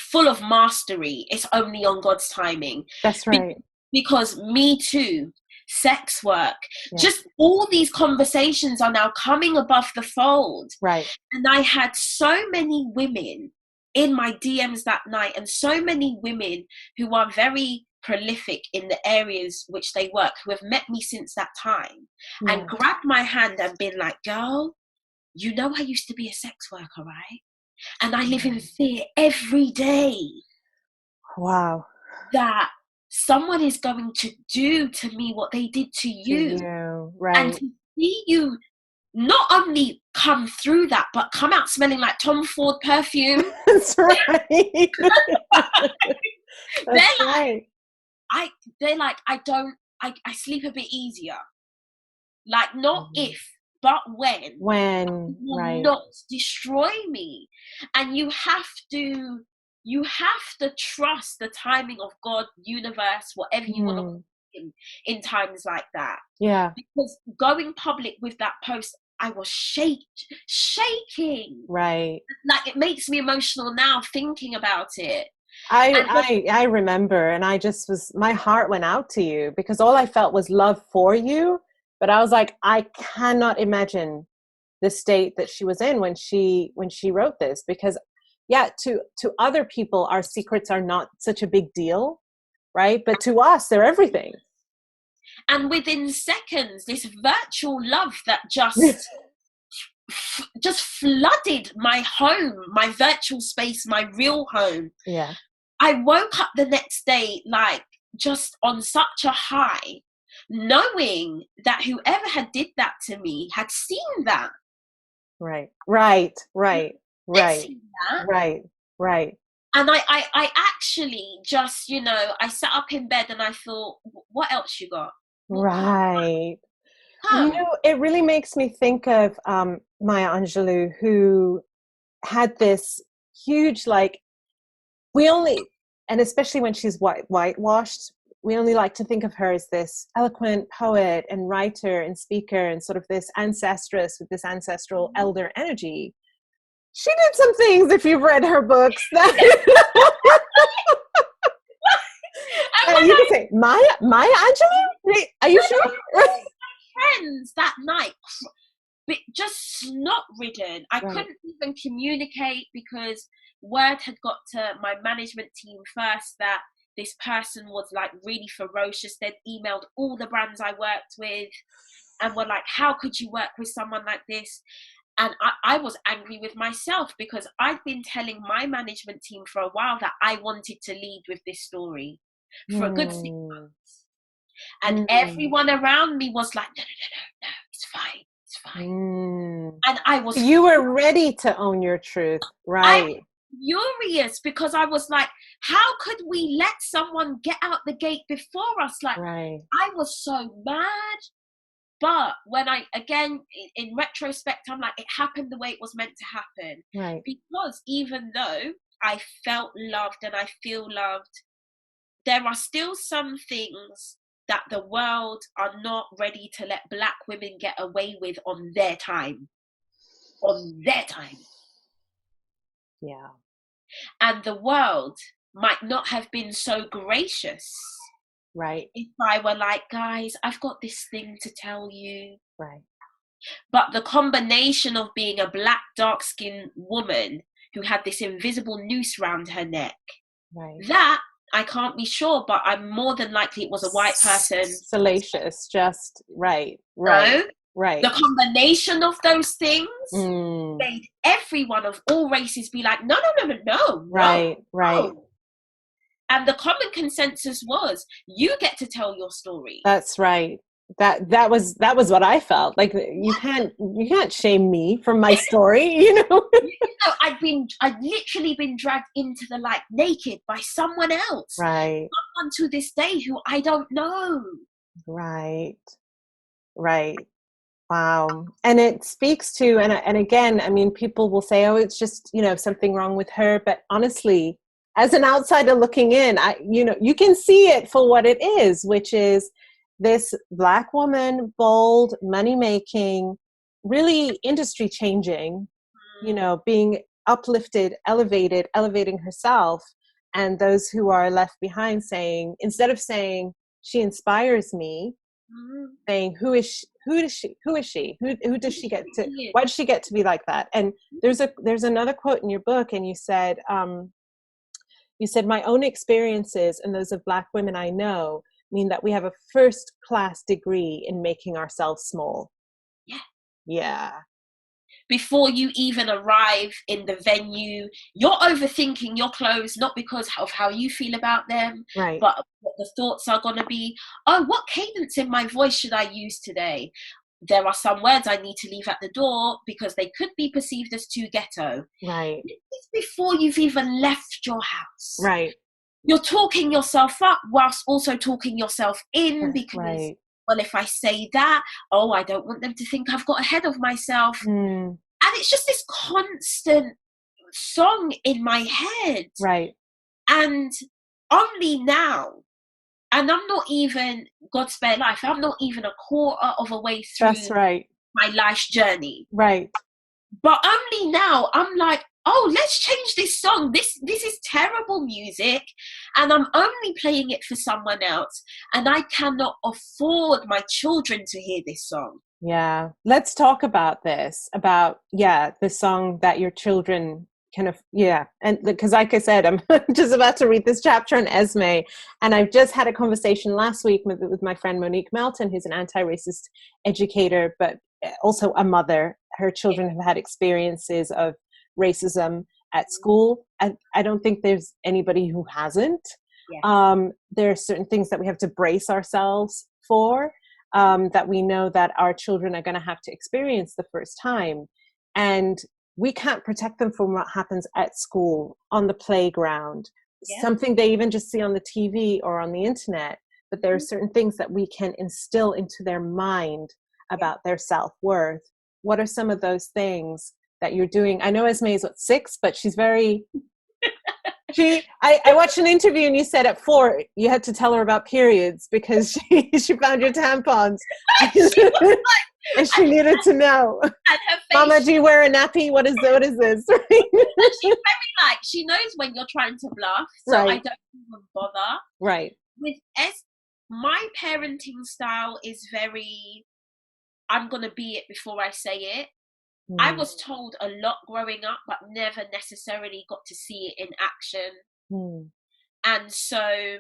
full of mastery. It's only on God's timing. That's right. Because Me Too, sex work, just all these conversations are now coming above the fold. Right. And I had so many women in my DMs that night, and so many women who are very prolific in the areas which they work, who have met me since that time and grabbed my hand and been like, girl, you know, I used to be a sex worker, right? And I live in fear every day. Wow. That someone is going to do to me what they did to you. Right. And to see you not only come through that, but come out smelling like Tom Ford perfume. That's right. That's right. They're like, I sleep a bit easier. Like, not if, but when will not destroy me. And you have to trust the timing of God, universe, whatever you want to call in times like that. Yeah. Because going public with that post, I was shaking. Right. Like, it makes me emotional now thinking about it. I remember, and my heart went out to you, because all I felt was love for you. But I was like, I cannot imagine the state that she was in when she wrote this, because to other people, our secrets are not such a big deal, right? But to us, they're everything. And within seconds, this virtual love that just flooded my home, my virtual space, my real home. Yeah. I woke up the next day, like, just on such a high, knowing that whoever had did that to me had seen that. Right. And I actually just, I sat up in bed and I thought, what else you got? Right. It really makes me think of Maya Angelou, who had this huge, like, and especially when she's whitewashed, we only like to think of her as this eloquent poet and writer and speaker and sort of this ancestress with this ancestral elder energy. She did some things, if you've read her books, that you can say, Maya Angelou? Are you sure? Friends that night, just snot ridden. I couldn't even communicate, because word had got to my management team first that this person was, like, really ferocious. They'd emailed all the brands I worked with and were like, how could you work with someone like this? And I was angry with myself, because I'd been telling my management team for a while that I wanted to lead with this story for a good 6 months. And everyone around me was like, no, it's fine. And I was... You were ready to own your truth, right? Furious, because I was like, how could we let someone get out the gate before us? Like, I was so mad. But when again, in retrospect, I'm like, it happened the way it was meant to happen. Right. Because even though I felt loved and I feel loved, there are still some things that the world are not ready to let Black women get away with on their time. Yeah. And the world might not have been so gracious Right. If I were like, guys, I've got this thing to tell you. Right. But the combination of being a black, dark-skinned woman who had this invisible noose around her neck, Right. that I can't be sure, but I'm more than likely it was a white person. Salacious, just right. No? Right. The combination of those things made everyone of all races be like, no. Right. No. And the common consensus was, you get to tell your story. That's right. That was what I felt. Like, you can't shame me from my story, you know. I'd literally been dragged into the light naked by someone else. Right. Someone to this day who I don't know. Right. Wow. And it speaks to, and again, I mean, people will say, oh, it's just, you know, something wrong with her. But honestly, as an outsider looking in, you can see it for what it is, which is this Black woman, bold, money making, really industry changing, you know, being uplifted, elevating herself. And those who are left behind saying, instead of saying, she inspires me, saying, who is she? Who does she get to? Why does she get to be like that? And there's another quote in your book, and you said, my own experiences and those of Black women I know mean that we have a first-class degree in making ourselves small. Yeah. Before you even arrive in the venue, you're overthinking your clothes, not because of how you feel about them, right, but what the thoughts are going to be. Oh, what cadence in my voice should I use today? There are some words I need to leave at the door because they could be perceived as too ghetto. Right. It's before you've even left your house. Right. You're talking yourself up whilst also talking yourself in, because right. well, if I say that, I don't want them to think I've got ahead of myself. And it's just this constant song in my head. Right. And only now, and I'm not even, God spare life, I'm not even a quarter of a way through That's right. my life's journey. Right. But only now I'm like, let's change this song. This is terrible music, and I'm only playing it for someone else, and I cannot afford my children to hear this song. Yeah. Let's talk about this, about, the song that your children kind of, and because like I said, I'm just about to read this chapter on Esme, and I've just had a conversation last week with my friend Monique Melton, who's an anti-racist educator, but also a mother. Her children have had experiences of racism at school. I don't think there's anybody who hasn't. There are certain things that we have to brace ourselves for, that we know that our children are going to have to experience the first time. And we can't protect them from what happens at school, on the playground, something they even just see on the TV or on the internet. But there are certain things that we can instill into their mind about their self-worth. What are some of those things that you're doing? I know Esme is 6, but she's very... I watched an interview and you said at 4 you had to tell her about periods because she found your tampons. And she needed to know. And her face, Mama, do you wear a nappy? What is this? She's very she knows when you're trying to bluff, so I don't even bother. Right. With my parenting style is very, I'm going to be it before I say it. I was told a lot growing up, but never necessarily got to see it in action. And so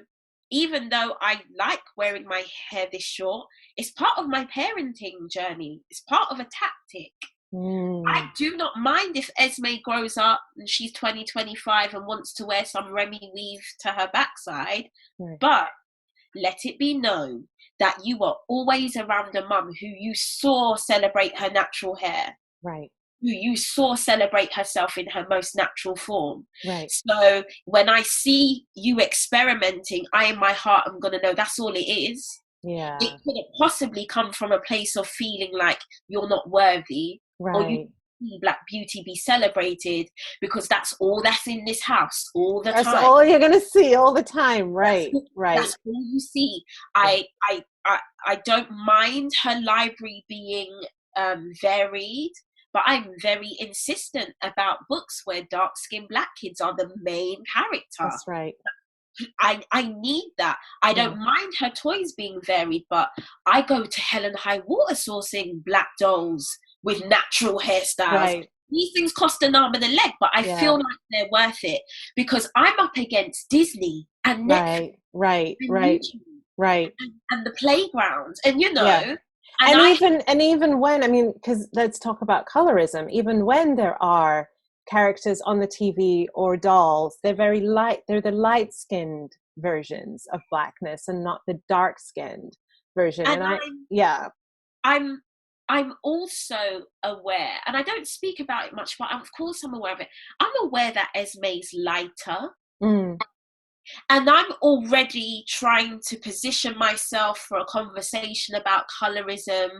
even though I like wearing my hair this short, it's part of my parenting journey. It's part of a tactic. I do not mind if Esme grows up and she's 20, 25 and wants to wear some Remy weave to her backside. But let it be known that you were always around a mum who you saw celebrate her natural hair. Right. Who you saw celebrate herself in her most natural form. Right. So when I see you experimenting, in my heart, I'm going to know that's all it is. Yeah. It couldn't possibly come from a place of feeling like you're not worthy, or you see Black beauty be celebrated, because that's all that's in this house all the time. That's all you're going to see all the time. Right. That's all you see. I don't mind her library being varied, but I'm very insistent about books where dark-skinned Black kids are the main character. That's right. I need that. I don't mind her toys being varied, but I go to hell and high water sourcing black dolls with natural hairstyles. Right. These things cost an arm and a leg, but I feel like they're worth it because I'm up against Disney and Netflix right, and right, YouTube right. and the playgrounds, and you know, Yeah. And even when, I mean, because let's talk about colorism, even when there are characters on the TV or dolls, they're very light, they're the light-skinned versions of blackness and not the dark-skinned version. I'm also aware, and I don't speak about it much, but of course I'm aware of it. I'm aware that Esme's lighter. And I'm already trying to position myself for a conversation about colorism,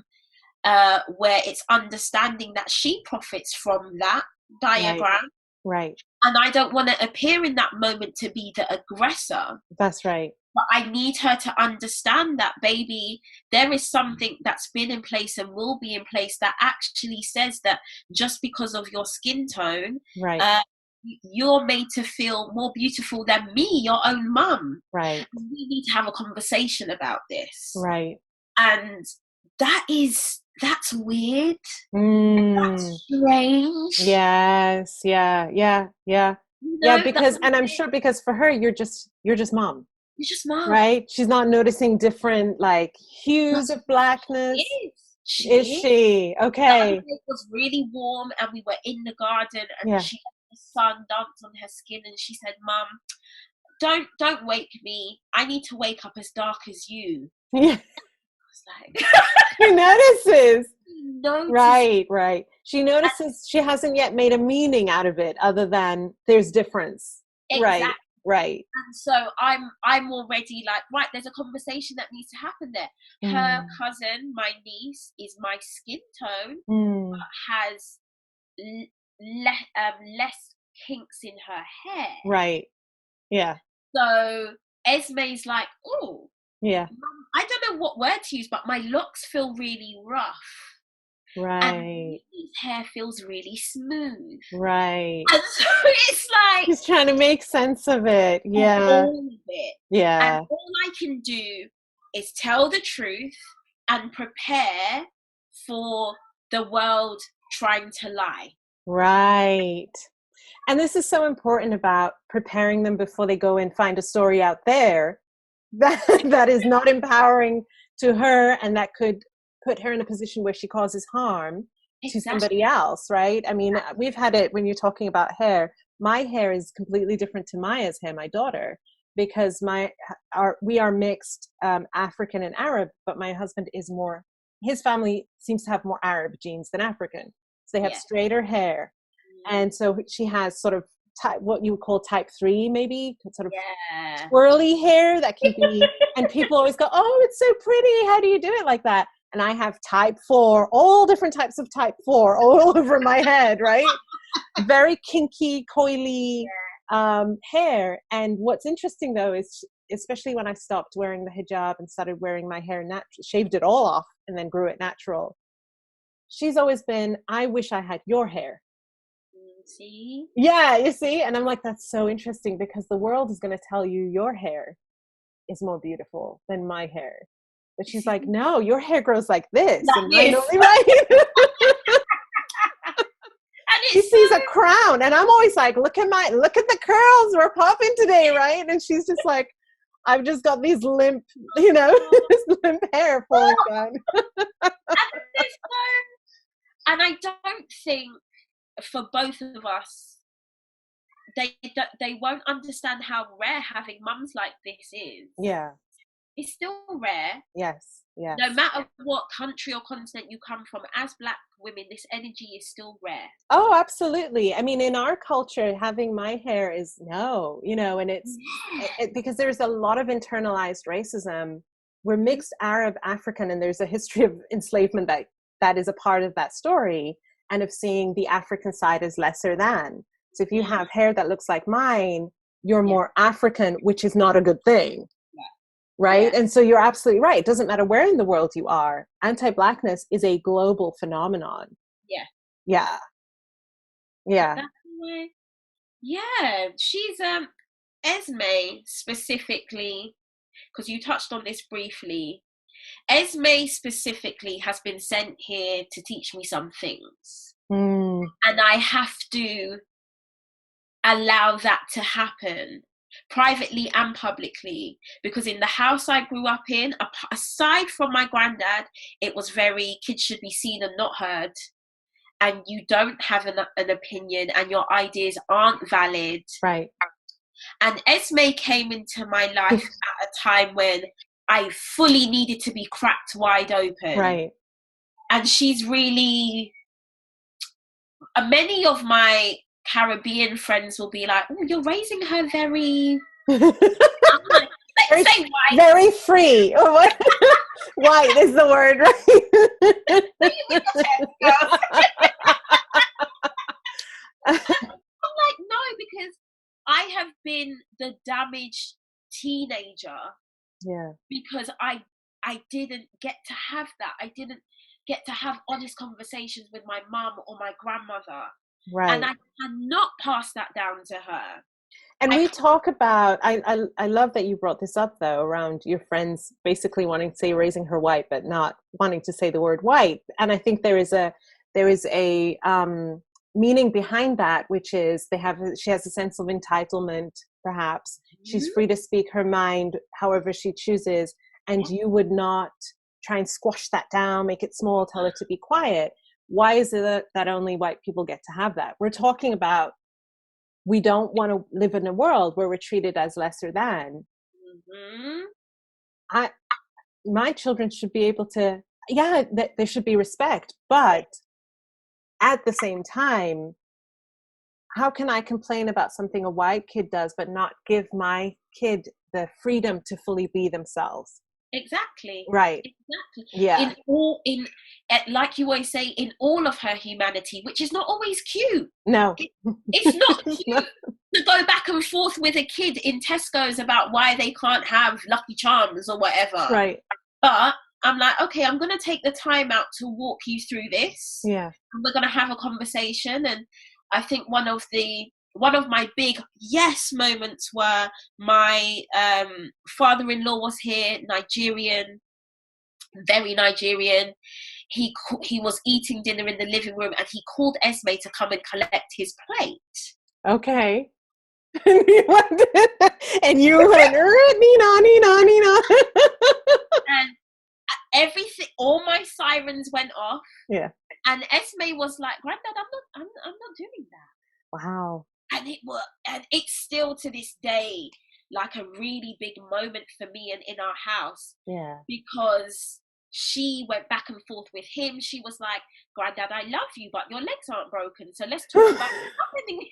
where it's understanding that she profits from that diagram. Right. And I don't want to appear in that moment to be the aggressor. That's right. But I need her to understand that, baby, there is something that's been in place and will be in place that actually says that just because of your skin tone, you're made to feel more beautiful than me, your own mum. Right. We need to have a conversation about this. Right. And that's weird. That's strange. Yes. Yeah. You know, because, and I'm sure because for her, you're just mom. You're just mom. Right? She's not noticing different like hues of blackness. Is she? Okay. It was really warm and we were in the garden and she had the sun dance on her skin and she said, Mum, don't wake me. I need to wake up as dark as you. Yeah. I was like, she notices. Right. She notices she hasn't yet made a meaning out of it other than there's difference. Exactly. Right. And so I'm already like, right, there's a conversation that needs to happen there. Her cousin, my niece, is my skin tone, but has less kinks in her hair. Right. Yeah. So Esme's like, oh, yeah. I don't know what word to use, but my locks feel really rough. Right. And his hair feels really smooth. Right. And so it's like he's trying to make sense of it. Yeah. All of it. Yeah. And all I can do is tell the truth and prepare for the world trying to lie. Right. And this is so important about preparing them before they go and find a story out there that is not empowering to her and that could put her in a position where she causes harm to somebody else, right? I mean, we've had it when you're talking about hair. My hair is completely different to Maya's hair, my daughter, because we are mixed African and Arab, but my husband is more, his family seems to have more Arab genes than African. So they have straighter hair. And so she has sort of what you would call type 3, maybe, sort of swirly hair that can be, and people always go, oh, it's so pretty. How do you do it like that? And I have type 4, all different types of type 4 all over my head, right? Very kinky, coily hair. And what's interesting though is, especially when I stopped wearing the hijab and started wearing my hair natural, shaved it all off and then grew it natural. She's always been, I wish I had your hair. See? Yeah, you see? And I'm like, that's so interesting because the world is going to tell you your hair is more beautiful than my hair. But she's like, no, your hair grows like this. And mine only right. She sees a crown. And I'm always like, look at the curls we're popping today, right? And she's just like, I've just got these limp, this limp hair falling down. And I don't think for both of us, they won't understand how rare having mums like this is. Yeah. It's still rare. Yes. No matter what country or continent you come from, as Black women, this energy is still rare. Oh, absolutely. I mean, in our culture, having my hair is no, and it's because there's a lot of internalized racism. We're mixed Arab, African, and there's a history of enslavement that is a part of that story, and of seeing the African side as lesser than. So if you have hair that looks like mine, you're more African, which is not a good thing. Right? Yeah. And so you're absolutely right. It doesn't matter where in the world you are. Anti-Blackness is a global phenomenon. Yeah. Yeah. She's Esme specifically, because you touched on this briefly, Esme specifically has been sent here to teach me some things. And I have to allow that to happen, privately and publicly, because in the house I grew up in, aside from my granddad, it was very kids should be seen and not heard, and you don't have an opinion and your ideas aren't valid. Right. And Esme came into my life at a time when I fully needed to be cracked wide open. Right. And she's really, many of my Caribbean friends will be like, oh, you're raising her very say white. Very free. White is the word, right? I'm like, no, because I have been the damaged teenager. Yeah. Because I didn't get to have that. I didn't get to have honest conversations with my mum or my grandmother. Right. And I cannot pass that down to her. And we talk about, I love that you brought this up though, around your friends basically wanting to say raising her white, but not wanting to say the word white. And I think there is a meaning behind that, which is she has a sense of entitlement, perhaps. She's free to speak her mind however she chooses, and you would not try and squash that down, make it small, tell her to be quiet. Why is it that only white people get to have that? We're talking about, we don't want to live in a world where we're treated as lesser than. My children should be able to, there should be respect, but at the same time, how can I complain about something a white kid does, but not give my kid the freedom to fully be themselves? Exactly. Right. Exactly. Yeah. Like you always say, in all of her humanity, which is not always cute. No. It's not cute to go back and forth with a kid in Tesco's about why they can't have Lucky Charms or whatever. Right. But I'm like, okay, I'm going to take the time out to walk you through this. Yeah. And we're going to have a conversation. And I think one of my big yes moments were my father-in-law was here, Nigerian, very Nigerian. He was eating dinner in the living room and he called Esme to come and collect his plate. Okay. And you went, Nina. And everything, all my sirens went off. Yeah. And Esme was like, Granddad, I'm not doing that. Wow. And it's still to this day like a really big moment for me and in our house. Yeah. Because she went back and forth with him. She was like, Granddad, I love you, but your legs aren't broken. So let's talk about what's happening.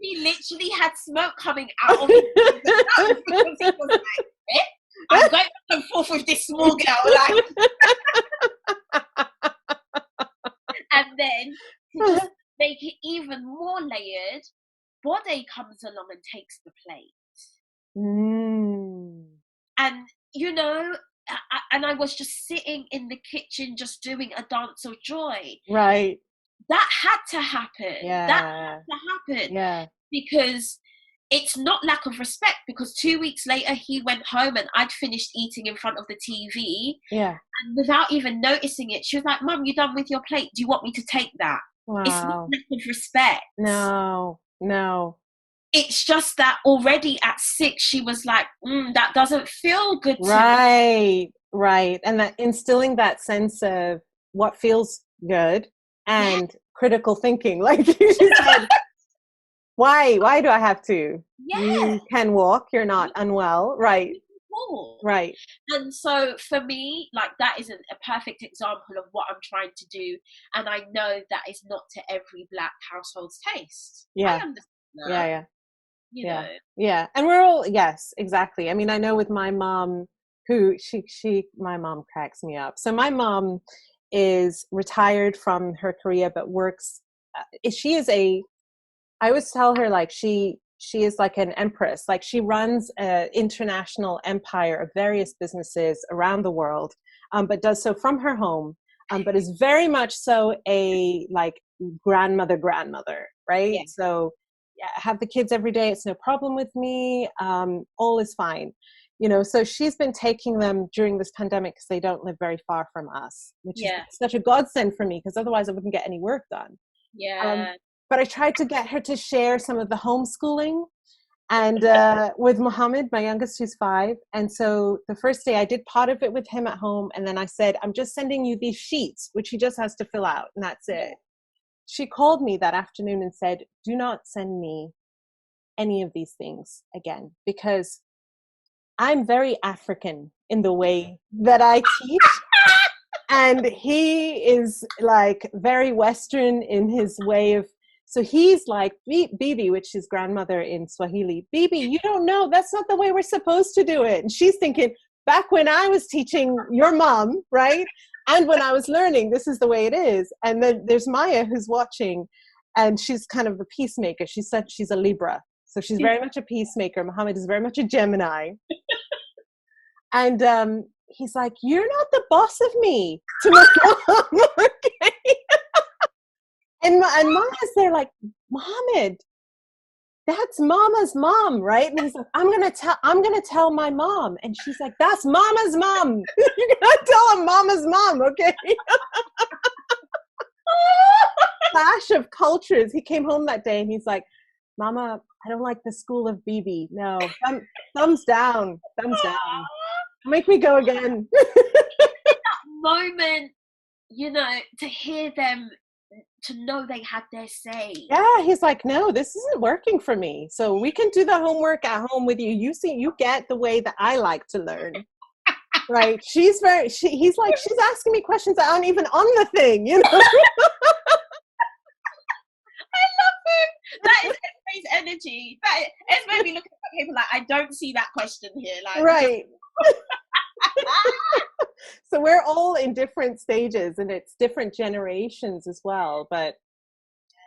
He literally had smoke coming out of his mouth because he was like, I'm going back and forth with this small girl. Like. And then to just make it even more layered, Bode comes along and takes the plate. And, and I was just sitting in the kitchen just doing a dance of joy. Right. That had to happen. Yeah. That had to happen. Yeah. Because it's not lack of respect, because 2 weeks later he went home and I'd finished eating in front of the TV. Yeah. And without even noticing it, she was like, Mum, you done with your plate? Do you want me to take that? Wow. It's not lack of respect. No. It's just that already at 6, she was like, that doesn't feel good to me. Right. And that instilling that sense of what feels good and critical thinking. Like you said, why do I have to? Yeah. You can walk, you're not unwell. Right. Right. And so for me, like, that isn't a perfect example of what I'm trying to do. And I know that is not to every Black household's taste. Yeah. I understand that. Yeah. Yeah. And we're all, yes, exactly. I mean, I know with my mom, who my mom cracks me up. So my mom is retired from her career, but works, I always tell her, like, she is like an empress. Like, she runs an international empire of various businesses around the world, but does so from her home, but is very much so a, like, grandmother, right? Yeah. So yeah, have the kids every day. It's no problem with me. All is fine. So she's been taking them during this pandemic because they don't live very far from us, which is such a godsend for me because otherwise I wouldn't get any work done. Yeah. But I tried to get her to share some of the homeschooling and with Mohammed, my youngest, who's 5. And so the first day I did part of it with him at home. And then I said, I'm just sending you these sheets, which he just has to fill out. And that's it. She called me that afternoon and said, do not send me any of these things again, because I'm very African in the way that I teach. And he is like very Western in his way of, so he's like, Bibi, which is grandmother in Swahili. Bibi, you don't know, that's not the way we're supposed to do it. And she's thinking, back when I was teaching your mom, right? And when I was learning, this is the way it is. And then there's Maya who's watching, and she's kind of a peacemaker. She said she's a Libra. So she's very much a peacemaker. Muhammad is very much a Gemini. And he's like, you're not the boss of me to my mom, okay? and Maya's there like, Muhammad, that's Mama's mom, right? And he's like, I'm gonna tell my mom. And she's like, that's Mama's mom. You're gonna tell him Mama's mom, okay? Clash of cultures. He came home that day and he's like, Mama, I don't like the school of Bibi. No, thumbs down, thumbs down. Make me go again. That moment, to hear them, to know they had their say. Yeah, he's like, no, this isn't working for me. So we can do the homework at home with you. You get the way that I like to learn. Right? He's like, she's asking me questions that aren't even on the thing, I love him. That is Esme's energy. It's made me look at people like, I don't see that question here. Like, right. So we're all in different stages, and it's different generations as well. But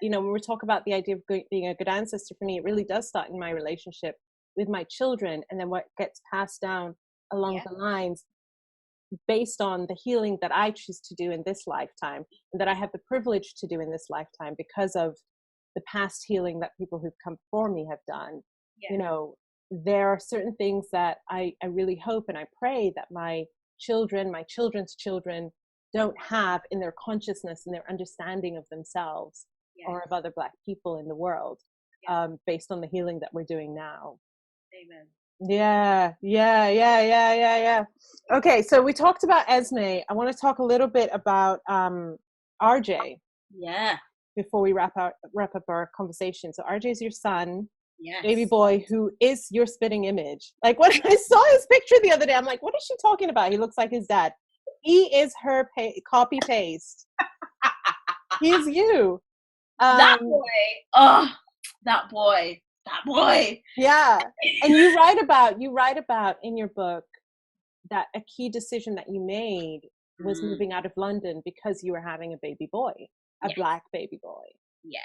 when we talk about the idea of being a good ancestor, for me, it really does start in my relationship with my children, and then what gets passed down along the lines based on the healing that I choose to do in this lifetime, and that I have the privilege to do in this lifetime because of the past healing that people who've come before me have done. There are certain things that I really hope and I pray that my children, my children's children, don't have in their consciousness and their understanding of themselves or of other Black people in the world, based on the healing that we're doing now. Amen. Yeah. Okay, so we talked about Esme. I want to talk a little bit about RJ. Yeah. Before we wrap up our conversation. So RJ is your son. Yes. Baby boy, who is your spitting image. Like, when I saw his picture the other day, I'm like, what is she talking about? He looks like his dad. He is her copy paste. He's you. That boy. Yeah. And you write about in your book that a key decision that you made was moving out of London because you were having a baby boy, a Black baby boy. Yeah.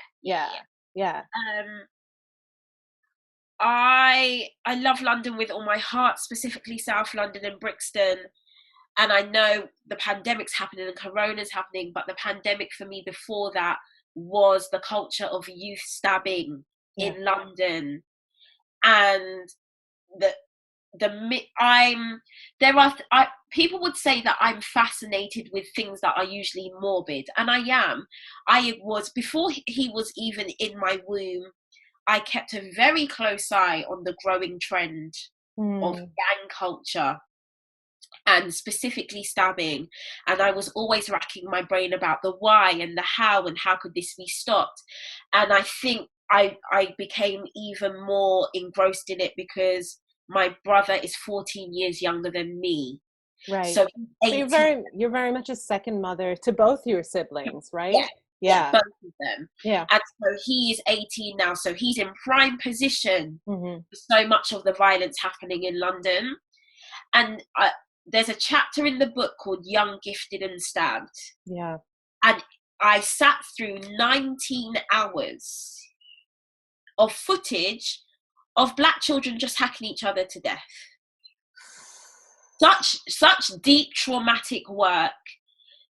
I love London with all my heart, specifically South London and Brixton. And I know the pandemic's happening and Corona's happening, but the pandemic for me before that was the culture of youth stabbing in London. And people would say that I'm fascinated with things that are usually morbid, and I am. I was, before he was even in my womb, I kept a very close eye on the growing trend of gang culture and specifically stabbing. And I was always racking my brain about the why and the how and how could this be stopped. And I think I became even more engrossed in it because my brother is 14 years younger than me. Right. So you're very much a second mother to both your siblings, right? Yeah, both of them. Yeah. And so he is 18 now, so he's in prime position for so much of the violence happening in London. And there's a chapter in the book called Young, Gifted and Stabbed. Yeah. And I sat through 19 hours of footage of Black children just hacking each other to death. Such deep traumatic work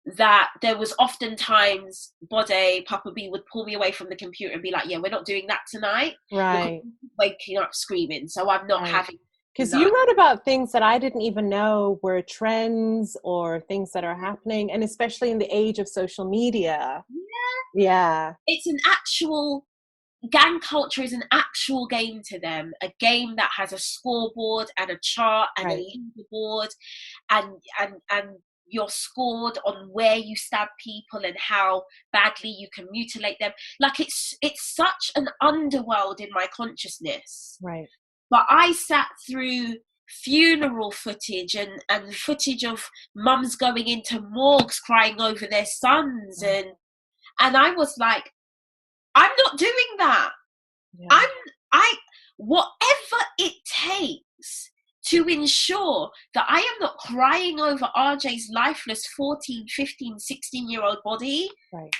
that there was oftentimes Bode, Papa B would pull me away from the computer and be like, yeah, we're not doing that tonight. Right. Waking up screaming, so I'm not having. Because you wrote about things that I didn't even know were trends or things that are happening, and especially in the age of social media. Yeah. It's an actual, gang culture is an actual game to them, a game that has a scoreboard and a chart and a leaderboard, and you're scored on where you stab people and how badly you can mutilate them. Like it's such an underworld in my consciousness. Right. But I sat through funeral footage and footage of mums going into morgues crying over their sons, and I was like, I'm not doing that. Yeah. Whatever it takes to ensure that I am not crying over RJ's lifeless 14, 15, 16-year-old body. Right.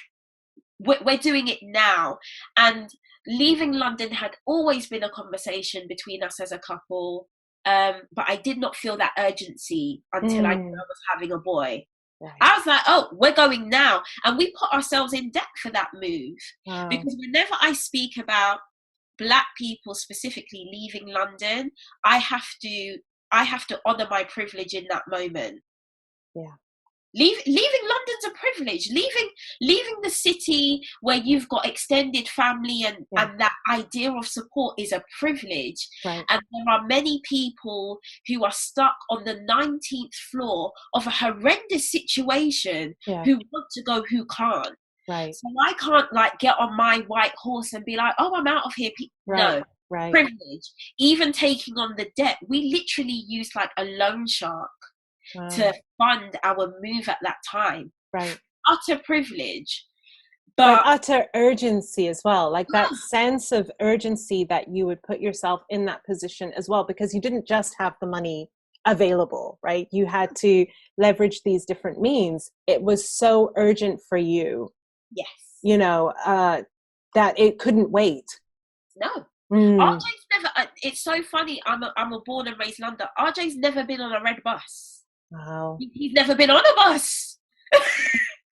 We're doing it now. And leaving London had always been a conversation between us as a couple. But I did not feel that urgency until I knew I was having a boy. Right. I was like, oh, we're going now. And we put ourselves in debt for that move. Wow. Because whenever I speak about Black people specifically leaving London, I have to honor my privilege in that moment. Yeah. Leaving London's a privilege. Leaving the city where you've got extended family and that idea of support is a privilege. Right. And there are many people who are stuck on the 19th floor of a horrendous situation who want to go, who can't. Right. So I can't like get on my white horse and be like, oh, I'm out of here. No. Right. Privilege. Even taking on the debt, we literally used like a loan shark to fund our move at that time. Right. Utter privilege. But utter urgency as well. Like that sense of urgency that you would put yourself in that position as well, because you didn't just have the money available, right? You had to leverage these different means. It was so urgent for you. Yes. You know, that it couldn't wait. No. RJ's never, it's so funny. I'm a born and raised London. RJ's never been on a red bus. Wow. He's never been on a bus.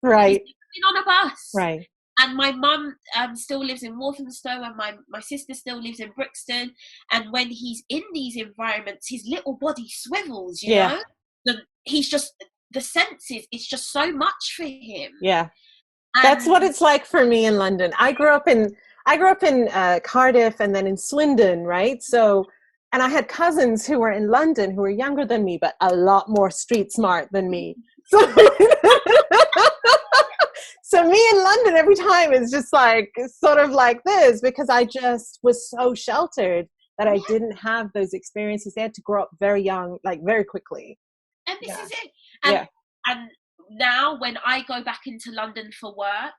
Right. He's never been on a bus. Right. And my mum still lives in Walthamstow, and my sister still lives in Brixton. And when he's in these environments, his little body swivels, you know? He's just, the senses, it's just so much for him. Yeah. That's what it's like for me in London. I grew up in Cardiff and then in Swindon, right? So, and I had cousins who were in London who were younger than me, but a lot more street smart than me. So, so me in London every time is just like, sort of like this, because I just was so sheltered that I didn't have those experiences. They had to grow up very young, like very quickly. And this is it. And now when I go back into London for work,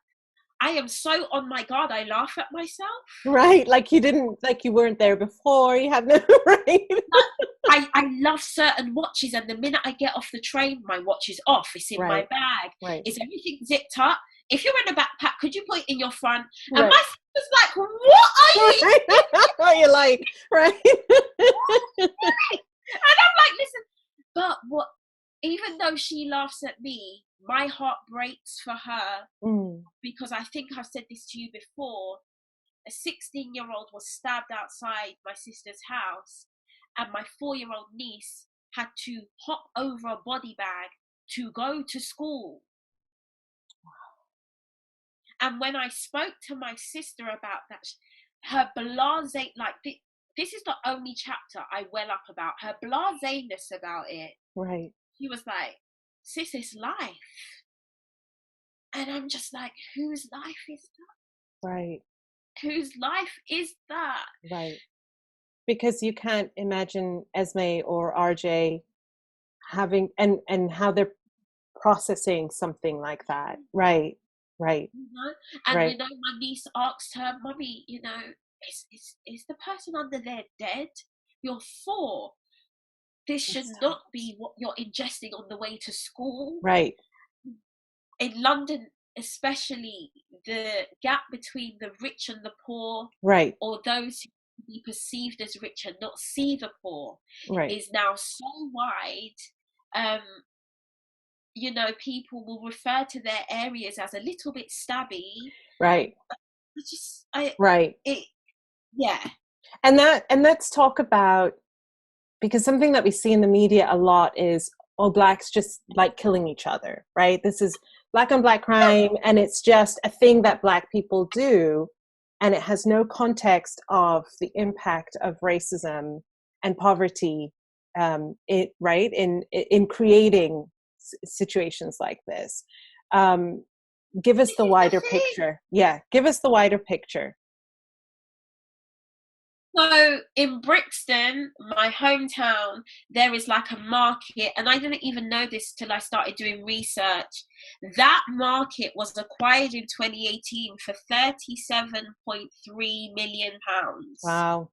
I am so on my guard, I laugh at myself. Right, like you weren't there before, you have no, right? I love certain watches, and the minute I get off the train, my watch is off, it's in my bag. Right. Is everything zipped up? If you're in a backpack, could you put it in your front? And my sister's like, what are you what are you like? Right. And I'm like, listen, but what, even though she laughs at me, my heart breaks for her, because I think I've said this to you before. A 16-year-old was stabbed outside my sister's house, and my 4-year-old niece had to hop over a body bag to go to school. And when I spoke to my sister about that, her blasé, like this is the only chapter I well up about, her blaséness about it. Right. She was like, sis, it's life. And I'm just like, whose life is that? Right. Whose life is that? Right. Because you can't imagine Esme or RJ having, and how they're processing something like that. Right. Right. And you know, my niece asked her, Mummy, you know, is the person under there dead? You're 4. This should not be what you're ingesting on the way to school. Right. In London, especially, the gap between the rich and the poor, right, or those who be perceived as rich and not see the poor, right, is now so wide. you know, people will refer to their areas as a little bit stabby. Right. Right. Yeah. And let's talk about, because something that we see in the media a lot is, oh, blacks just like killing each other, right? This is black on black crime, and it's just a thing that black people do, and it has no context of the impact of racism and poverty, right, in creating situations like this. Give us the wider picture. Yeah, give us the wider picture. So in Brixton, my hometown, there is like a market, and I didn't even know this till I started doing research. That market was acquired in 2018 for £37.3 million. Wow.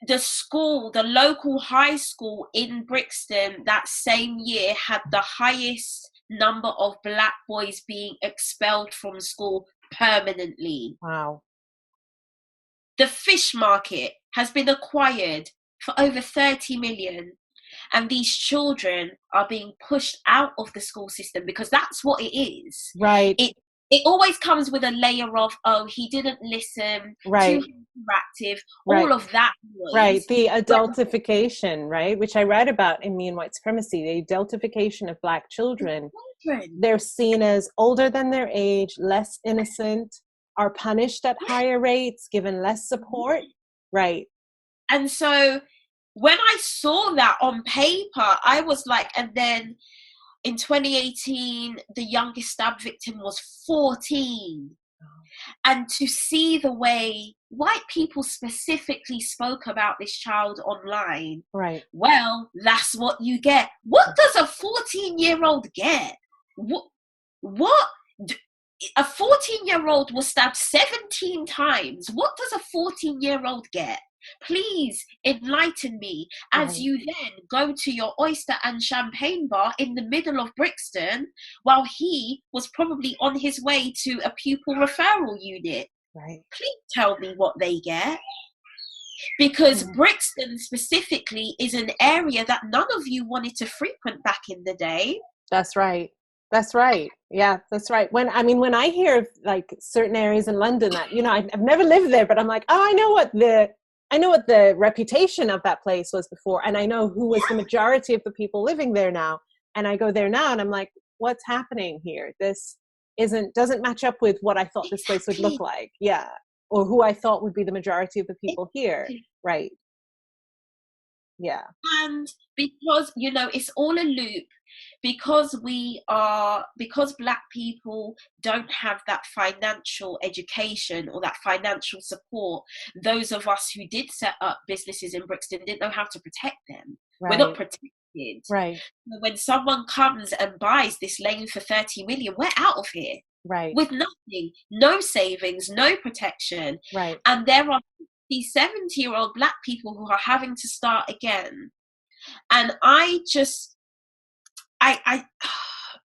The school, the local high school in Brixton that same year had the highest number of black boys being expelled from school permanently. Wow. The fish market has been acquired for over 30 million, and these children are being pushed out of the school system because that's what it is. Right. It always comes with a layer of, oh, he didn't listen, right, too interactive, right, all of that noise. Right, the adultification, right, which I read about in Me and White Supremacy, the adultification of black children. They're seen as older than their age, less innocent, are punished at higher rates, given less support. Right. And so when I saw that on paper, I was like, and then in 2018, the youngest stab victim was 14. And to see the way white people specifically spoke about this child online, right? Well, that's what you get. What does a 14-year-old get? What? A 14-year-old was stabbed 17 times. What does a 14-year-old get? Please enlighten me as you then go to your oyster and champagne bar in the middle of Brixton while he was probably on his way to a pupil referral unit. Right. Please tell me what they get. Because Brixton specifically is an area that none of you wanted to frequent back in the day. That's right. That's right. Yeah, that's right. When I hear of like certain areas in London that, you know, I've never lived there, but I'm like, oh, I know what the reputation of that place was before, and I know who was the majority of the people living there now. And I go there now, and I'm like, what's happening here? This doesn't match up with what I thought this place would look like. Yeah, or who I thought would be the majority of the people here. Right. Yeah. And because, you know, it's all a loop. Because black people don't have that financial education or that financial support, those of us who did set up businesses in Brixton didn't know how to protect them. Right. We're not protected. Right. When someone comes and buys this lane for 30 million, we're out of here. Right. With nothing, no savings, no protection. Right. And there are these 70-year-old black people who are having to start again. And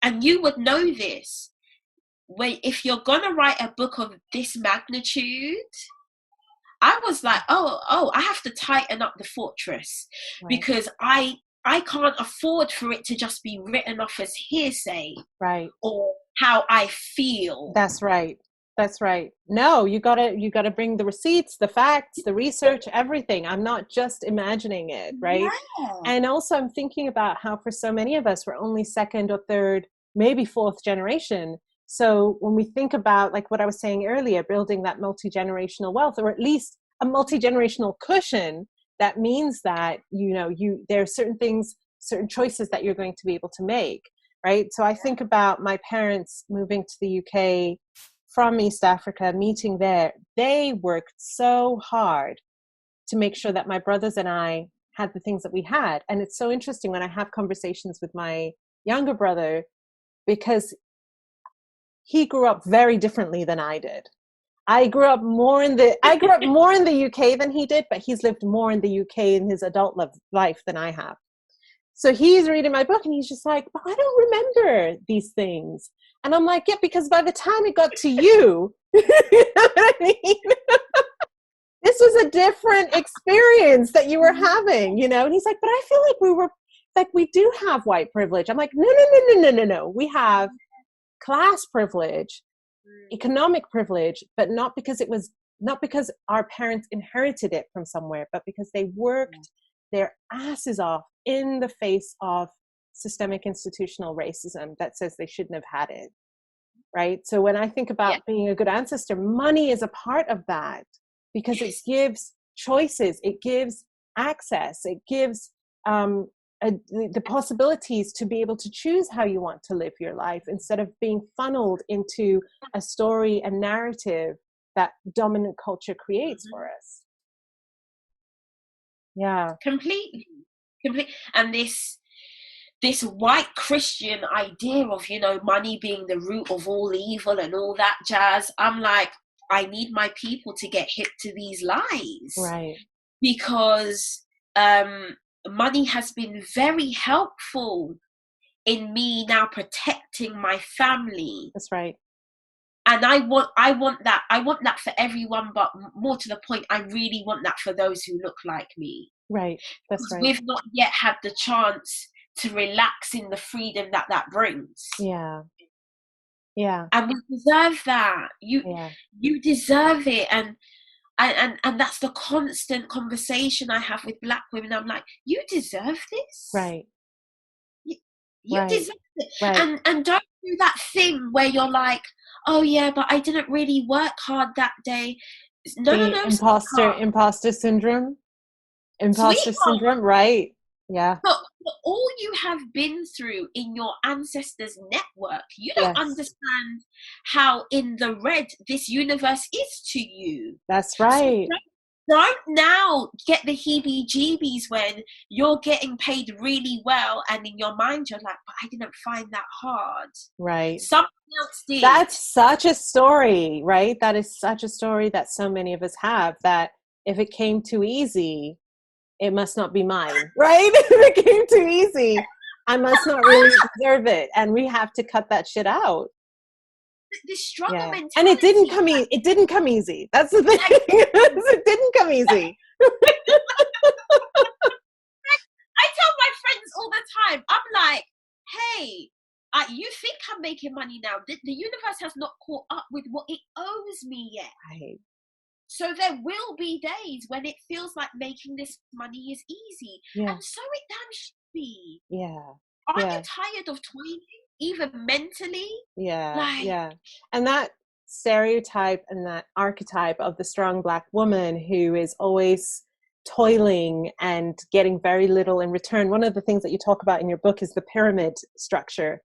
and you would know this, if you're gonna write a book of this magnitude, I was like, oh, I have to tighten up the fortress. Right. Because I can't afford for it to just be written off as hearsay, right? Or how I feel. That's right. That's right. No, you gotta bring the receipts, the facts, the research, everything. I'm not just imagining it, right? Yeah. And also I'm thinking about how for so many of us, we're only second or third, maybe fourth generation. So when we think about, like what I was saying earlier, building that multi-generational wealth, or at least a multi-generational cushion, that means that, you know, there are certain things, certain choices that you're going to be able to make, right? So I think about my parents moving to the UK from East Africa, meeting there. They worked so hard to make sure that my brothers and I had the things that we had. And it's so interesting when I have conversations with my younger brother, because he grew up very differently than I did. I grew up more in the UK than he did, but he's lived more in the UK in his adult life than I have. So he's reading my book and he's just like, but I don't remember these things. And I'm like, yeah, because by the time it got to you, you know what I mean? This was a different experience that you were having, you know? And he's like, but I feel like we were like we do have white privilege. I'm like, no. We have class privilege, economic privilege, but not because our parents inherited it from somewhere, but because they worked their asses off in the face of systemic institutional racism that says they shouldn't have had it. Right. So when I think about being a good ancestor, money is a part of that, because it gives choices, it gives access, it gives the possibilities to be able to choose how you want to live your life, instead of being funneled into a story, a narrative that dominant culture creates for us. Yeah. Completely. And this white Christian idea of, you know, money being the root of all evil and all that jazz. I'm like, I need my people to get hip to these lies. Right. Because money has been very helpful in me now protecting my family. That's right. And I want that for everyone, but more to the point, I really want that for those who look like me. Right. That's right. We've not yet had the chance to relax in the freedom that brings. Yeah. Yeah. And we deserve that. You deserve it. And that's the constant conversation I have with Black women. I'm like, you deserve this. Right. You deserve it. Right. And don't do that thing where you're like, oh yeah, but I didn't really work hard that day. No. Imposter syndrome. Imposter syndrome, right? Yeah. But all you have been through in your ancestors' network, you don't understand how in the red this universe is to you. That's right. So don't now get the heebie-jeebies when you're getting paid really well, and in your mind you're like, but I didn't find that hard. Right. Something else did. That's such a story, right? That is such a story that so many of us have, that if it came too easy, it must not be mine, right? If it came too easy, I must not really deserve it. And we have to cut that shit out. The struggle mentality. And it didn't come easy. It didn't come easy. That's the thing. It didn't come easy. I tell my friends all the time, I'm like, hey, you think I'm making money now. The universe has not caught up with what it owes me yet. Right. So there will be days when it feels like making this money is easy. Yeah. And so it damn should be. Yeah. Are you tired of toiling, even mentally? Yeah. And that stereotype and that archetype of the strong Black woman who is always toiling and getting very little in return. One of the things that you talk about in your book is the pyramid structure.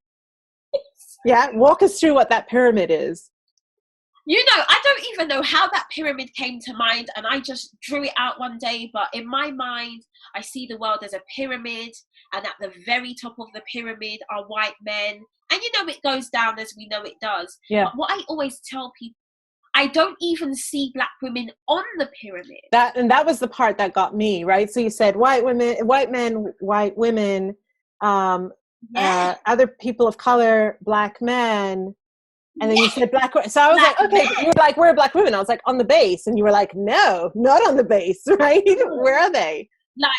Yeah. Walk us through what that pyramid is. You know, I don't even know how that pyramid came to mind, and I just drew it out one day. But in my mind, I see the world as a pyramid, and at the very top of the pyramid are white men. And you know, it goes down as we know it does. Yeah. But what I always tell people, I don't even see Black women on the pyramid. That was the part that got me, right? So you said white women, white men, white women, other people of color, Black men. And then you said Black. So I was like, okay, you were like, where are Black women? I was like, on the base. And you were like, no, not on the base, right? Where are they? Like,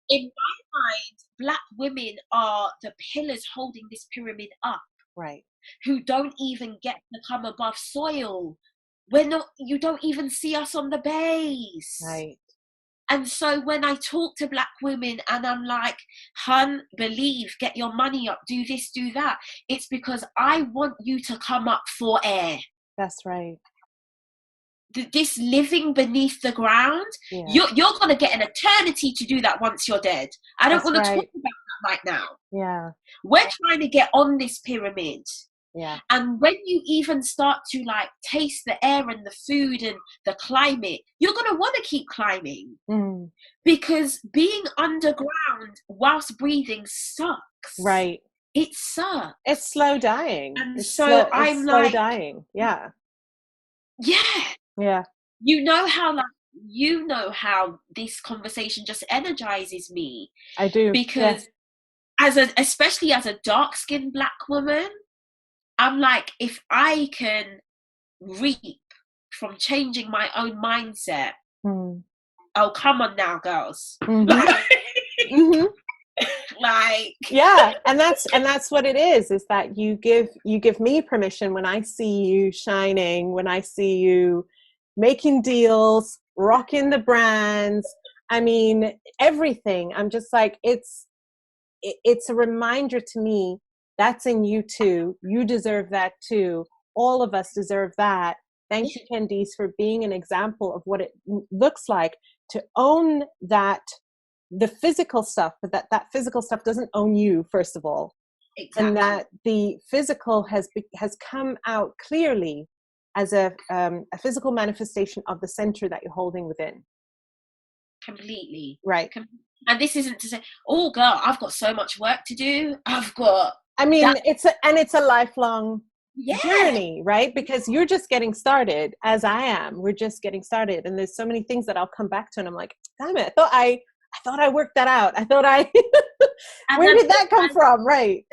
in my mind, Black women are the pillars holding this pyramid up. Right. Who don't even get to come above soil. You don't even see us on the base. Right. And so when I talk to Black women and I'm like, hun, believe, get your money up, do this, do that. It's because I want you to come up for air. That's right. This living beneath the ground, you're going to get an eternity to do that once you're dead. I don't want to talk about that right now. Yeah. We're trying to get on this pyramid. Yeah. And when you even start to like taste the air and the food and the climate, you're going to want to keep climbing. Because being underground whilst breathing sucks. Right. It sucks. It's slow dying. And it's so I'm slow like, dying. Yeah. Yeah. Yeah. You know how this conversation just energizes me. I do. Because especially as a dark-skinned Black woman, I'm like, if I can reap from changing my own mindset, oh, come on now, girls. Like, yeah, and that's what it is that you give me permission when I see you shining, when I see you making deals, rocking the brands, I mean everything. I'm just like, it's a reminder to me that's in you too. You deserve that too. All of us deserve that. Thank you, Candice, for being an example of what it looks like to own that, the physical stuff, but that physical stuff doesn't own you, first of all. exactly. And that the physical has come out clearly as a physical manifestation of the center that you're holding within. Completely. Right. And this isn't to say, oh girl, I've got so much work to do. I mean, it's a lifelong journey, right? Because you're just getting started, as I am. We're just getting started, and there's so many things that I'll come back to, and I'm like, damn it, I thought I worked that out. I thought where did that come from? Right.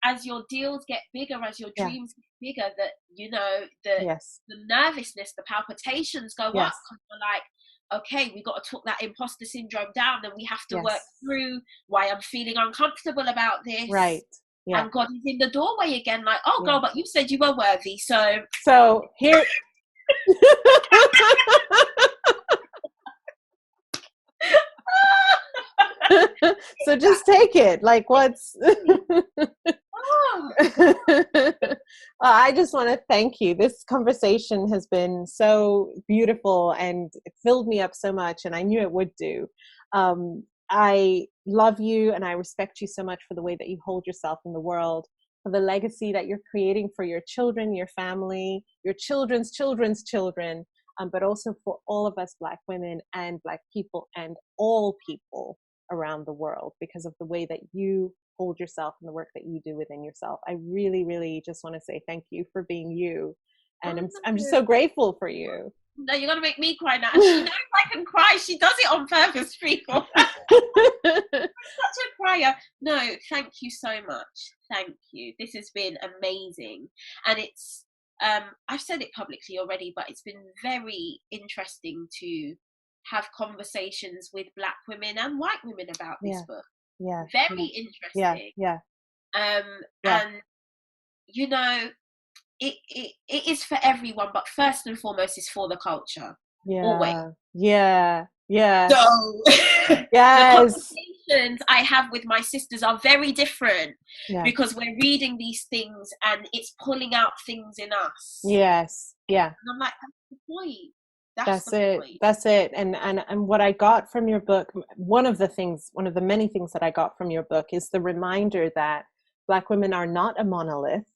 As your deals get bigger, as your dreams get bigger, that the nervousness, the palpitations go up, because we're like, okay, we got to talk that imposter syndrome down, and we have to work through why I'm feeling uncomfortable about this. Right. Yeah. And God is in the doorway again, like, oh girl, but you said you were worthy, so here. So just take it. Like, what's I just want to thank you. This conversation has been so beautiful and it filled me up so much, and I knew it would do. I love you and I respect you so much for the way that you hold yourself in the world, for the legacy that you're creating for your children, your family, your children's children's children, but also for all of us Black women and Black people and all people around the world, because of the way that you hold yourself and the work that you do within yourself. I really, really just want to say thank you for being you. And I'm just so grateful for you. No, you're going to make me cry now. She knows I can cry. She does it on purpose, people. Such a crier. No, thank you so much. Thank you. This has been amazing. And it's, I've said it publicly already, but it's been very interesting to have conversations with Black women and white women about this book. Yeah. Very interesting. Yeah. And, it is for everyone, but first and foremost is for the culture. Yeah. Always. Yeah. So yes. The conversations I have with my sisters are very different because we're reading these things and it's pulling out things in us. Yes. Yeah. And I'm like, that's the point. That's it. And what I got from your book, one of the many things that I got from your book is the reminder that Black women are not a monolith,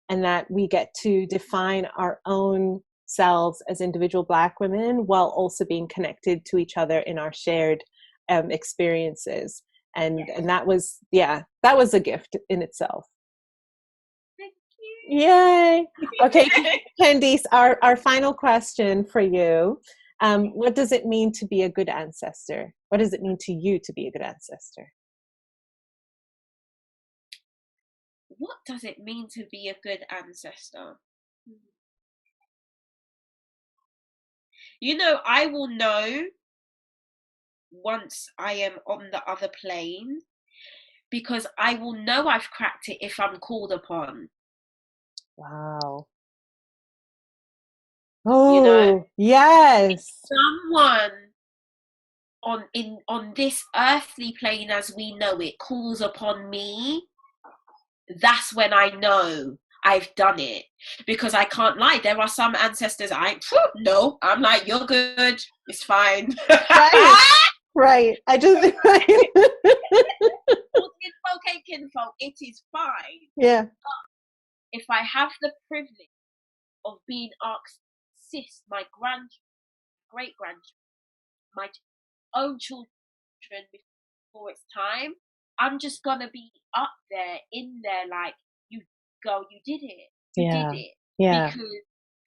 and that we get to define our own selves as individual Black women while also being connected to each other in our shared experiences. And that was a gift in itself. Yay. Okay, Candice, our final question for you. What does it mean to be a good ancestor? What does it mean to you to be a good ancestor? What does it mean to be a good ancestor? I will know once I am on the other plane, because I will know I've cracked it if I'm called upon. Wow. Oh, yes. Someone on this earthly plane as we know it calls upon me, that's when I know I've done it. Because I can't lie, there are some ancestors I'm like, you're good, it's fine. Right. I just kinfolk, it is fine. Yeah. But if I have the privilege of being asked to assist my great-grandchildren, my own children before it's time, I'm just gonna be up there, in there, like, you did it. You did it. Yeah. Because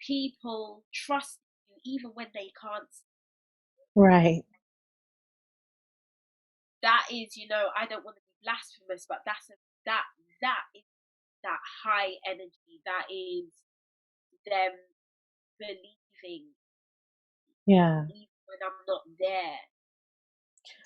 people trust you even when they can't. Right. That is, I don't want to be blasphemous, but that is that high energy. That is them believing. Yeah. Even when I'm not there.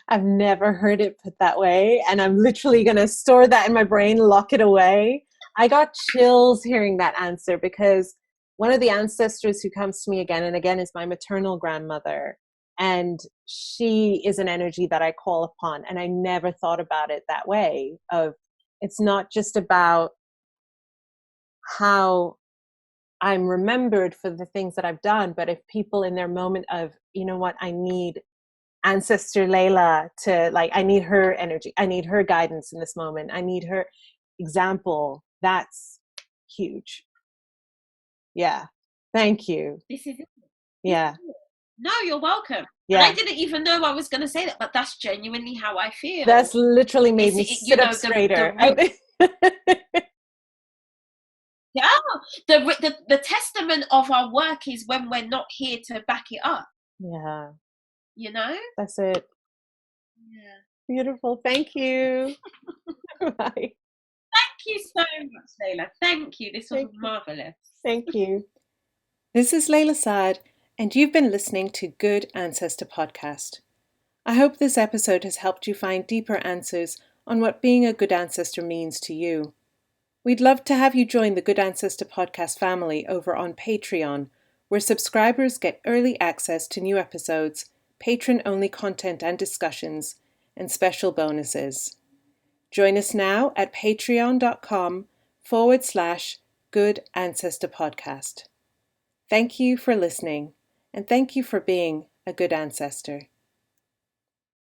I've never heard it put that way, and I'm literally going to store that in my brain, lock it away. I got chills hearing that answer, because one of the ancestors who comes to me again and again is my maternal grandmother, and she is an energy that I call upon, and I never thought about it that way. Of it's not just about how I'm remembered for the things that I've done, but if people in their moment of, you know what, I need Ancestor Layla to, like, I need her energy, I need her guidance in this moment, I need her example, that's huge. Yeah, thank you. This is it. Yeah. No, you're welcome. Yeah. And I didn't even know I was going to say that, but that's genuinely how I feel. That's literally made me sit up straighter. Yeah, the testament of our work is when we're not here to back it up. Yeah. You know? That's it. Yeah. Beautiful. Thank you. Bye. Thank you so much, Layla. Thank you. This was marvelous. Thank you. This is Layla Saad, and you've been listening to Good Ancestor Podcast. I hope this episode has helped you find deeper answers on what being a good ancestor means to you. We'd love to have you join the Good Ancestor Podcast family over on Patreon, where subscribers get early access to new episodes, patron-only content and discussions, and special bonuses. Join us now at patreon.com/Good Ancestor Podcast. Thank you for listening, and thank you for being a good ancestor.